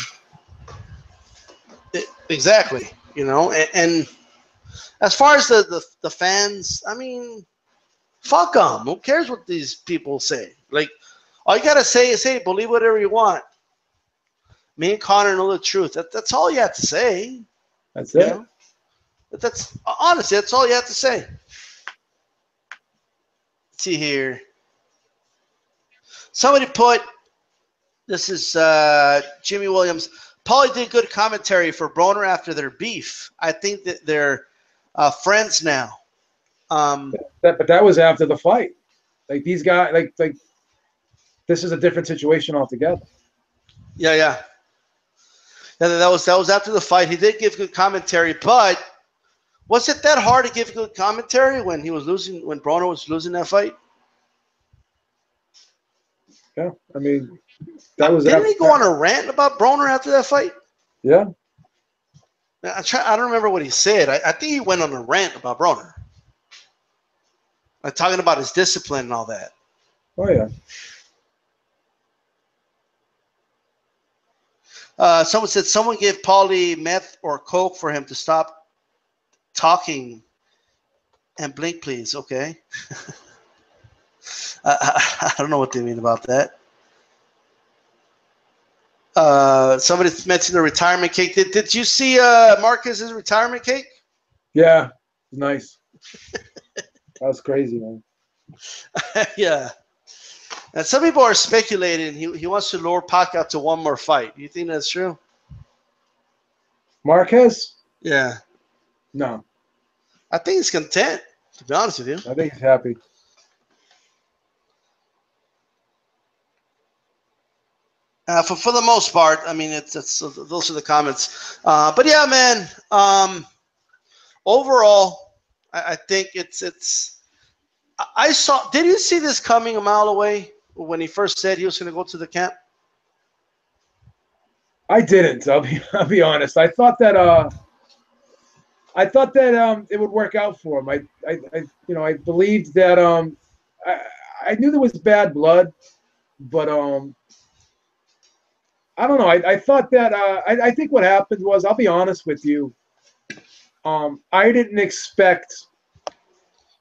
Exactly. And as far as the fans, I mean, fuck them. Who cares what these people say? Like, all you got to say is, hey, believe whatever you want. Me and Connor know the truth. That's all you have to say. That's it. That's honestly, that's all you have to say. Let's see here. Somebody put, this is Jimmy Williams. Paulie did good commentary for Broner after their beef. I think that they're friends now. But that was after the fight. Like, these guys, like this is a different situation altogether. Yeah. That was after the fight. He did give good commentary, but was it that hard to give good commentary when he was losing, when Broner was losing that fight? Yeah, I mean, that was. Didn't he go on a rant about Broner after that fight? Yeah. I don't remember what he said. I think he went on a rant about Broner, like talking about his discipline and all that. Oh yeah. Someone said someone give Paulie meth or coke for him to stop talking and blink, please. Okay. I don't know what they mean about that. Somebody mentioned the retirement cake. Did you see Marcus's retirement cake? Yeah, nice. That was crazy, man. Yeah. And some people are speculating he wants to lure Pacquiao to one more fight. Do you think that's true? Marquez? Yeah. No. I think he's content, to be honest with you. I think he's happy. For the most part, I mean, it's those are the comments. But yeah, man. Overall, I think it's. I saw. Did you see this coming a mile away when he first said he was going to go to the camp? I didn't. I'll be honest. I thought that it would work out for him. I believed that I knew there was bad blood, but I don't know. I thought that I think what happened was, I'll be honest with you, I didn't expect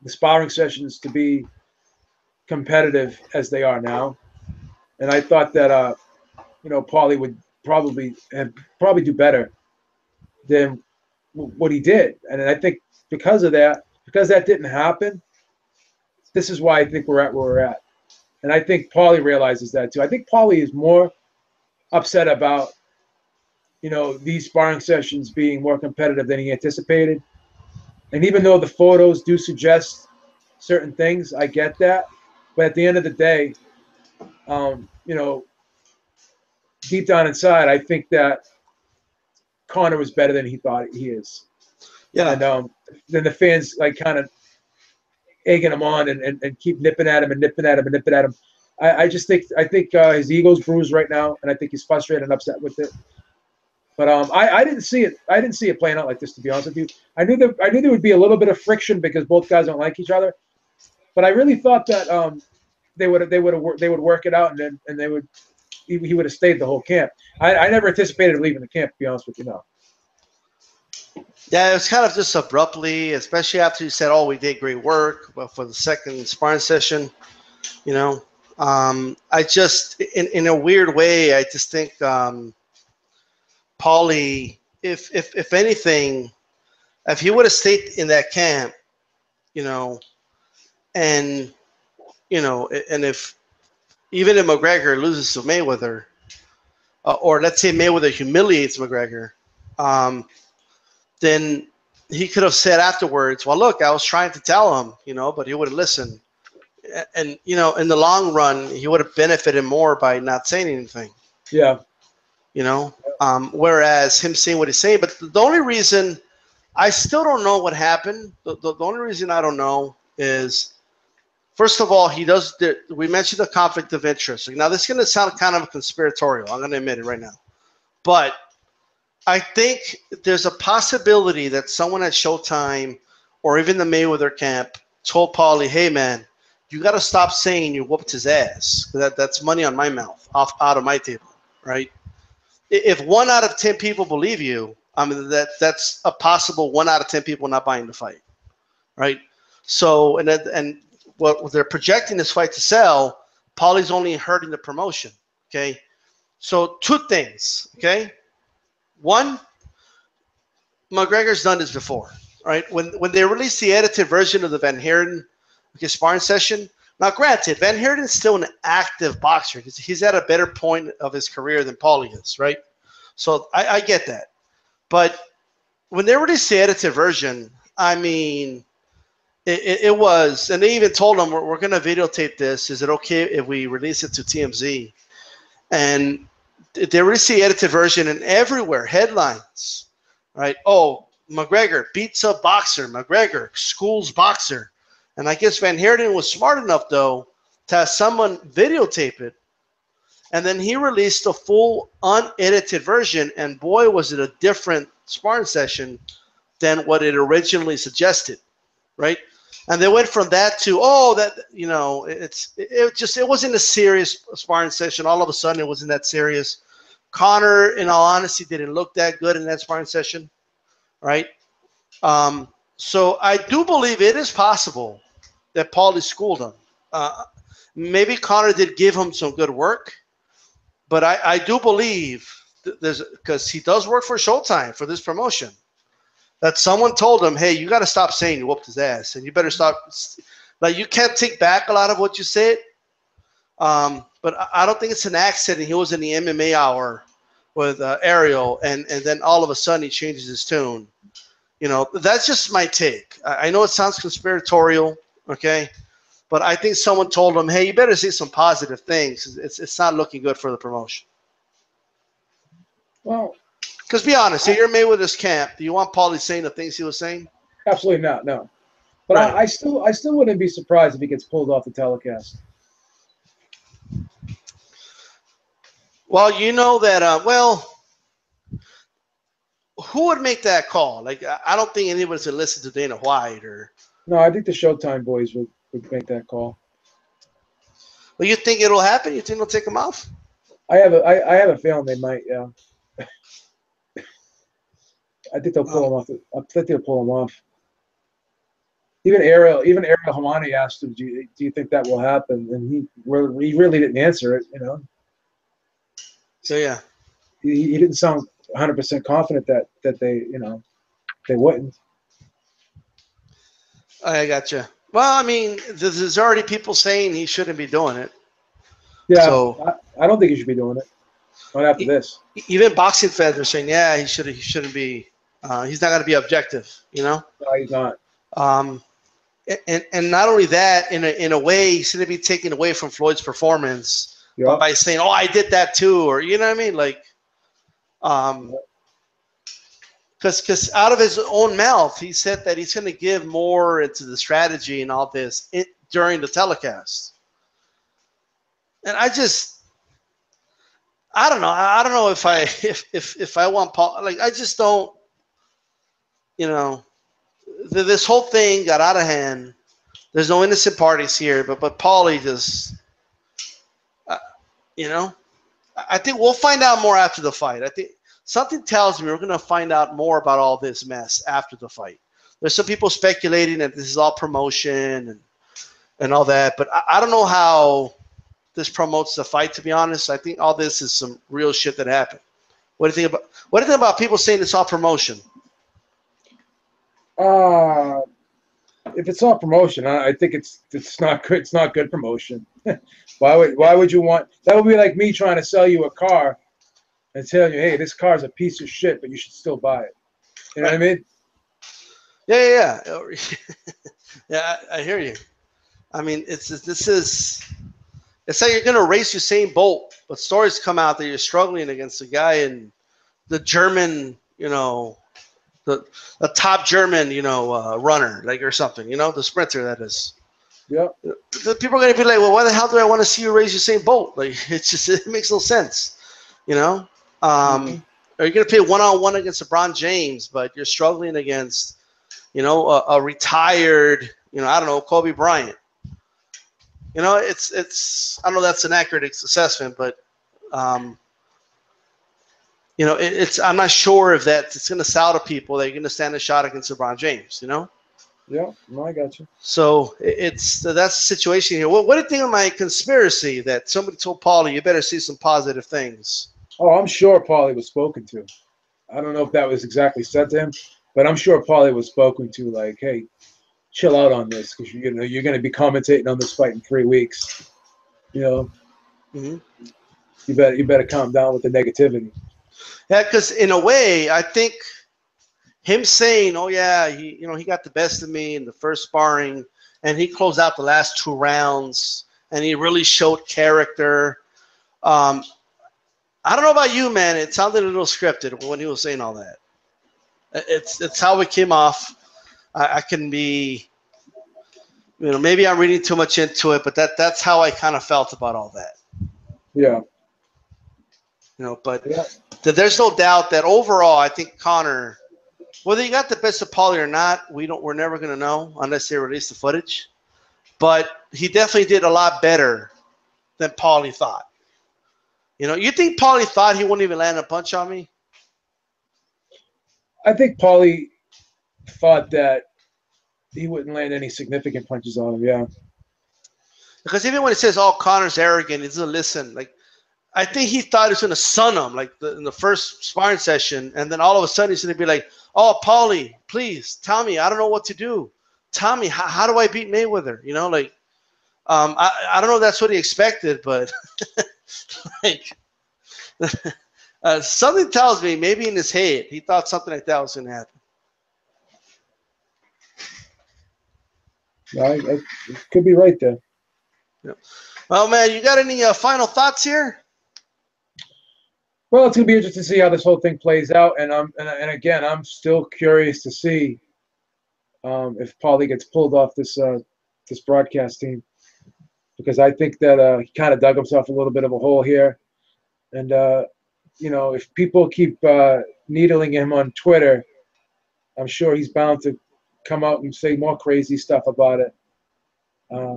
the sparring sessions to be competitive as they are now, and I thought that Paulie would probably do better than what he did, and I think because that didn't happen, this is why I think we're at where we're at, and I think Paulie realizes that too. I think Paulie is more upset about these sparring sessions being more competitive than he anticipated, and even though the photos do suggest certain things, I get that, but at the end of the day, deep down inside, I think that Conor was better than he thought he is. Yeah. And then the fans like kind of egging him on and keep nipping at him and nipping at him and nipping at him. I think his ego's bruised right now, and I think he's frustrated and upset with it. But I didn't see it. I didn't see it playing out like this, to be honest with you. I knew there would be a little bit of friction because both guys don't like each other. But I really thought that they would work it out, and he would have stayed the whole camp. I never anticipated him leaving the camp, to be honest with you. No. Yeah, it was kind of just abruptly, especially after you said, "Oh, we did great work," but for the second sparring session, I just, in a weird way, I just think Paulie, if anything, if he would have stayed in that camp, and and if even if McGregor loses to Mayweather, or let's say Mayweather humiliates McGregor, then he could have said afterwards, "Well, look, I was trying to tell him, but he wouldn't listen." And in the long run, he would have benefited more by not saying anything. Yeah. Whereas him saying what he's saying, but the only reason I still don't know what happened. The only reason I don't know is, first of all, we mentioned the conflict of interest. Now, this is going to sound kind of conspiratorial. I'm going to admit it right now. But I think there's a possibility that someone at Showtime or even the Mayweather camp told Paulie, "Hey, man, you got to stop saying you whooped his ass. That's money on my mouth, out of my table," right? If 1 out of 10 people believe you, I mean, that's a possible 1 out of 10 people not buying the fight, right? So, and what they're projecting this fight to sell, Paulie's only hurting the promotion, okay? So 2 things, okay? 1, McGregor's done this before, right? When they released the edited version of the Van Heerden sparring session, now granted, Van Heerden's still an active boxer because he's at a better point of his career than Paulie is, right? So I get that. But when they released the edited version, I mean, it was, and they even told him, we're going to videotape this. Is it okay if we release it to TMZ? And they released the edited version, and everywhere, headlines, right? "Oh, McGregor beats up boxer. McGregor schools boxer." And I guess Van Heerden was smart enough, though, to have someone videotape it. And then he released a full unedited version, and boy, was it a different sparring session than what it originally suggested, right? And they went from that to, it wasn't a serious sparring session. All of a sudden, it wasn't that serious. Conor, in all honesty, didn't look that good in that sparring session, right? So I do believe it is possible that Paulie schooled him. maybe Conor did give him some good work, but I do believe there's because he does work for Showtime for this promotion. That someone told him, hey, you got to stop saying you whooped his ass, and you better stop. Like, you can't take back a lot of what you said. But I don't think it's an accident. He was in the MMA hour with Ariel, and then all of a sudden he changes his tune. You know, that's just my take. I know it sounds conspiratorial, okay? But I think someone told him, hey, you better say some positive things. It's not looking good for the promotion. Well, because be honest, you're Mayweather's camp. Do you want Paulie saying the things he was saying? absolutely not. No. But Right. I still wouldn't be surprised if he gets pulled off the telecast. Well, you know that. Who would make that call? Like, I don't think anybody's gonna listen to Dana White or. No, I think the Showtime boys would make that call. Well, you think it'll happen? You think they'll take him off? I have a feeling they might. Yeah. I think they'll pull him off. I think they'll pull him off. Even Ariel Helwani asked him, "Do you think that will happen?" And he really didn't answer it. You know. So yeah, he didn't sound 100% confident that they wouldn't. I gotcha. Well, I mean, there's already people saying he shouldn't be doing it. Yeah. So I don't think he should be doing it. Not after this. Even boxing fans are saying, yeah, he shouldn't be. He's not going to be objective. You know. No, he's not. And not only that, in a way, he shouldn't be taken away from Floyd's performance by saying, "Oh, I did that too," or you know what I mean, like, because out of his own mouth, he said that he's going to give more into the strategy and all this during the telecast. And I don't know. I don't know if I want Paul. Like, I just don't. You know, this whole thing got out of hand. There's no innocent parties here, but Paulie just, you know, I think we'll find out more after the fight. I think something tells me we're going to find out more about all this mess after the fight. There's some people speculating that this is all promotion and all that, but I don't know how this promotes the fight, to be honest. I think all this is some real shit that happened. What do you think about people saying it's all promotion? If it's all promotion, I think it's not good. It's not good promotion. Why would you want? That would be like me trying to sell you a car and telling you, hey, this car's a piece of shit, but you should still buy it. You know what I mean? Yeah. Yeah, I hear you. I mean, it's like you're gonna race Usain Bolt, but stories come out that you're struggling against a guy in the German, you know. The top German, runner, like, or something, the sprinter, that is. Yeah. The people are going to be like, well, why the hell do I want to see you raise Usain Bolt? Like, it makes no sense, Or you're going to play one-on-one against LeBron James, but you're struggling against, a retired, I don't know, Kobe Bryant. It's I don't know that's an accurate assessment, but I'm not sure if it's going to sell to people that you're going to stand a shot against LeBron James, Yeah, no, I got you. So that's the situation here. What do you think of my conspiracy that somebody told Paulie, you better see some positive things? Oh, I'm sure Paulie was spoken to. I don't know if that was exactly said to him, but I'm sure Paulie was spoken to, like, hey, chill out on this because you're going to be commentating on this fight in 3 weeks. Mm-hmm. You better calm down with the negativity. Yeah, because in a way, I think him saying, "Oh yeah, he got the best of me in the first sparring, and he closed out the last 2 rounds, and he really showed character." I don't know about you, man. It sounded a little scripted when he was saying all that. It's how it came off. I can be, maybe I'm reading too much into it, but that's how I kind of felt about all that. Yeah. But there's no doubt that overall, I think Conor, whether he got the best of Paulie or not, we're never going to know unless they release the footage. But he definitely did a lot better than Paulie thought. You think Paulie thought he wouldn't even land a punch on me? I think Paulie thought that he wouldn't land any significant punches on him, yeah. Because even when he says, "Oh, Conor's arrogant," he doesn't listen. Like, I think he thought he was going to sun him, like in the first sparring session, and then all of a sudden he's going to be like, "Oh, Paulie, please tell me. I don't know what to do. Tell me how do I beat Mayweather?" You know, like, I don't know if that's what he expected, but like, something tells me maybe in his head he thought something like that was going to happen. I could be right there. Yep. Well, man, you got any final thoughts here? Well, it's gonna be interesting to see how this whole thing plays out, and again, I'm still curious to see if Paulie gets pulled off this broadcast team, because I think that he kind of dug himself a little bit of a hole here, and you know, if people keep needling him on Twitter, I'm sure he's bound to come out and say more crazy stuff about it.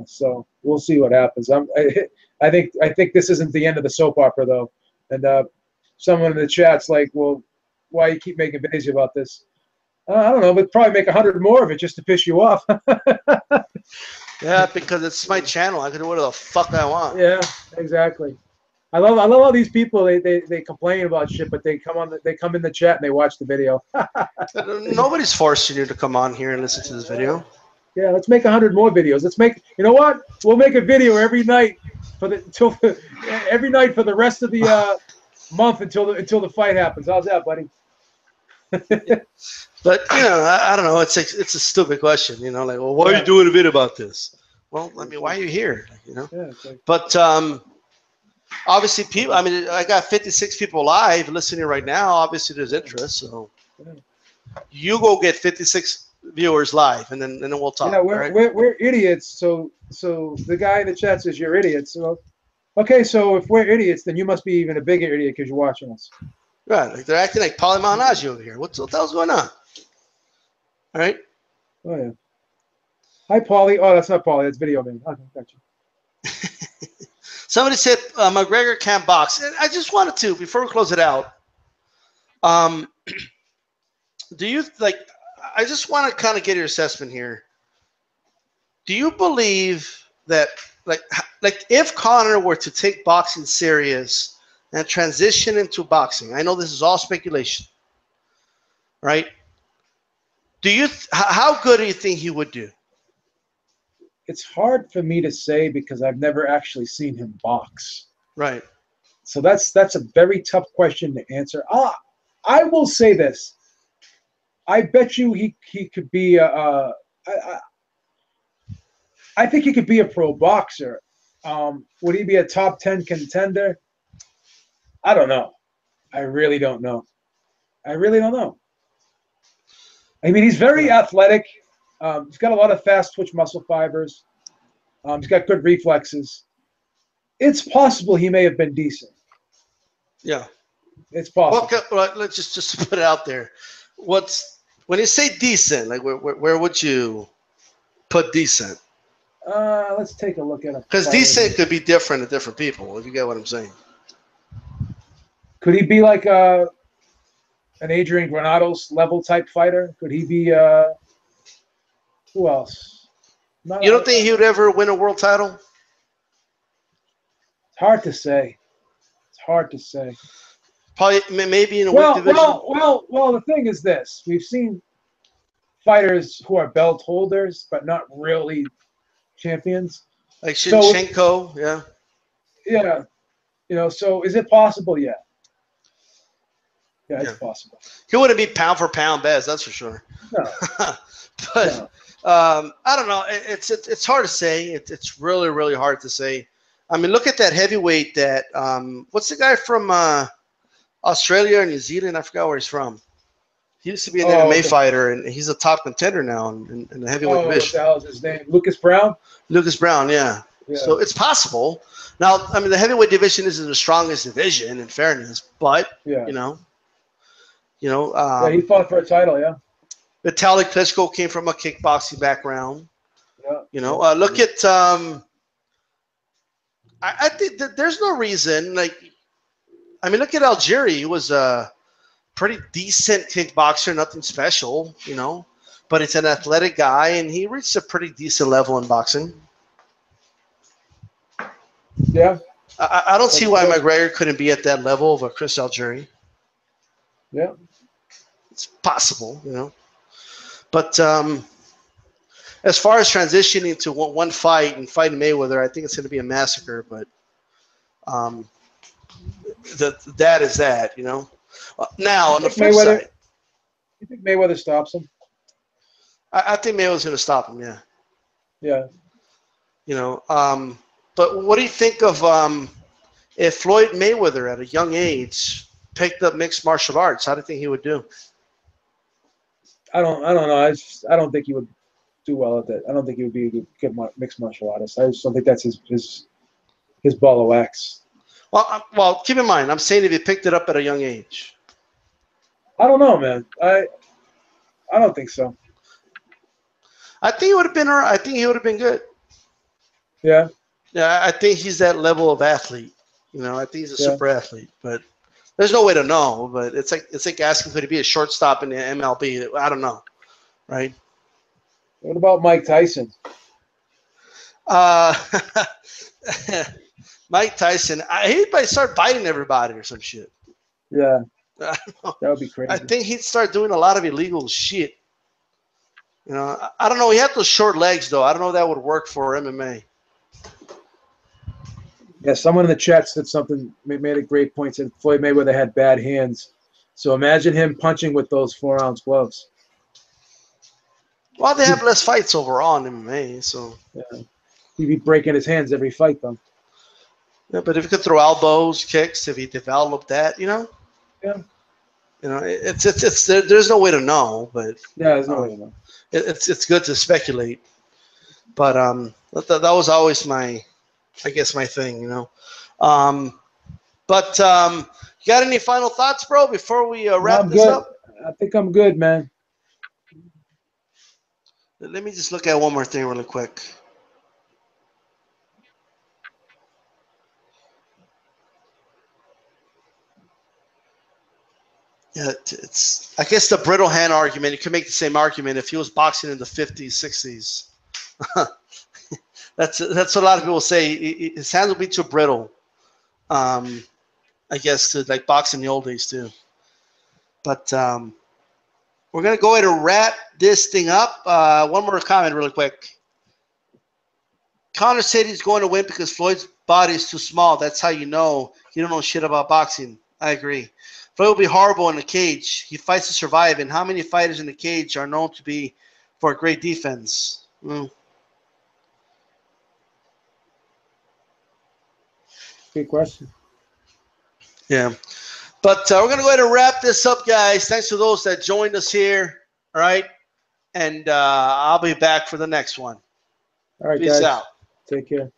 So we'll see what happens. I think this isn't the end of the soap opera, though. And someone in the chat's like, "Well, why you keep making videos about this?" I don't know, but probably make 100 more of it just to piss you off. Yeah, because it's my channel. I can do whatever the fuck I want. Yeah, exactly. I love all these people. They complain about shit, but they come in the chat and they watch the video. Nobody's forcing you to come on here and listen to this video. Yeah, let's make 100 more videos. Let's make, you know what? We'll make a video every night every night for the rest of the month until the fight happens. How's that, buddy? But you know, I don't know. It's a stupid question. You know, like, well, why are you doing a video about this? Well, I mean, why are you here? You know. Yeah, okay. But obviously, people. I mean, I got 56 people live listening right now. Obviously, there's interest. So you go get 56 viewers live, and then we'll talk. Yeah, we're idiots. So the guy in the chat says you're idiots. So okay, so if we're idiots, then you must be even a bigger idiot because you're watching us. Right, like they're acting like Paulie Malignaggi over here. What the hell's going on? All right. Oh yeah. Hi, Paulie. Oh, that's not Paulie. That's Video Man. Okay, gotcha. Somebody said McGregor can't box. And I just wanted to, before we close it out, do you like? I just want to kind of get your assessment here. Do you believe that, like if Conor were to take boxing serious and transition into boxing? I know this is all speculation, right? How good do you think he would do? It's hard for me to say because I've never actually seen him box. Right. So that's a very tough question to answer. I will say this. I bet you he could be I think he could be a pro boxer. Would he be a top 10 contender? I don't know. I really don't know. I mean, he's very athletic. He's got a lot of fast twitch muscle fibers. He's got good reflexes. It's possible he may have been decent. Yeah. It's possible. Well, let's just put it out there. When you say decent, like where would you put decent? Let's take a look at it. Because decent could be different to different people, if you get what I'm saying. Could he be like an Adrian Granados level type fighter? Could he be who else? You don't think he would ever win a world title? It's hard to say. Probably maybe in a weight division. Well, the thing is this. We've seen fighters who are belt holders but not really champions. Like Shinchenko, yeah. Yeah. You know, so is it possible? Yeah. Yeah, it's possible. He wouldn't be pound for pound best, that's for sure. No. But I don't know. It's hard to say. It's really, really hard to say. I mean, look at that heavyweight that what's the guy from Australia or New Zealand? I forgot where he's from. He used to be an MMA fighter, and he's a top contender now in the heavyweight division. What the hell is his name? Lucas Brown? Lucas Brown, yeah. So it's possible. Now, I mean, the heavyweight division isn't the strongest division, in fairness, but, you know. Yeah, he fought for a title, yeah. Vitaly Klitschko came from a kickboxing background. Yeah. You know, look at I think that there's no reason, like, I mean, look at Algieri. He was a pretty decent kickboxer, nothing special, you know, but it's an athletic guy, and he reached a pretty decent level in boxing. Yeah. I don't see why McGregor couldn't be at that level of a Chris Algieri. Yeah. It's possible, you know. But as far as transitioning to one fight and fighting Mayweather, I think it's going to be a massacre. But that is that, you know. Now, on the flip side, you think Mayweather stops him? I think Mayweather's going to stop him, yeah. Yeah. You know, but what do you think of if Floyd Mayweather at a young age picked up mixed martial arts? How do you think he would do? I don't know. I don't think he would do well at that. I don't think he would be a good mixed martial artist. I just don't think that's his ball of wax. Well, keep in mind, I'm saying if he picked it up at a young age. I don't know, man. I don't think so. I think he would have been. I think he would have been good. Yeah. Yeah, I think he's that level of athlete. You know, I think he's a super athlete. But there's no way to know. But it's like asking could he be a shortstop in the MLB? I don't know, right? What about Mike Tyson? Mike Tyson, he'd probably start biting everybody or some shit. Yeah. I don't know. That would be crazy. I think he'd start doing a lot of illegal shit. You know, I don't know. He had those short legs, though. I don't know if that would work for MMA. Yeah, someone in the chat said something, made a great point, said Floyd Mayweather had bad hands. So imagine him punching with those 4-ounce gloves. Well, they have less fights overall in MMA, so. Yeah. He'd be breaking his hands every fight, though. Yeah, but if he could throw elbows, kicks, if he developed that, you know. Yeah. You know, it's there's no way to know, but. Yeah, there's no way to know. It's good to speculate, but that was always my thing, you know. But you got any final thoughts, bro, before we wrap this up? I think I'm good, man. Let me just look at one more thing really quick. Yeah, it's. I guess the brittle hand argument. You could make the same argument if he was boxing in the 50s, 60s. That's what a lot of people say. His hands will be too brittle. I guess to like box in the old days too. But we're gonna go ahead and wrap this thing up. One more comment, really quick. Conor said he's going to win because Floyd's body is too small. That's how you know he don't know shit about boxing. I agree. Floyd will be horrible in the cage. He fights to survive, and how many fighters in the cage are known to be for a great defense? Good question. Yeah. But we're going to go ahead and wrap this up, guys. Thanks to those that joined us here. All right. And I'll be back for the next one. All right, Peace guys. out. Take care.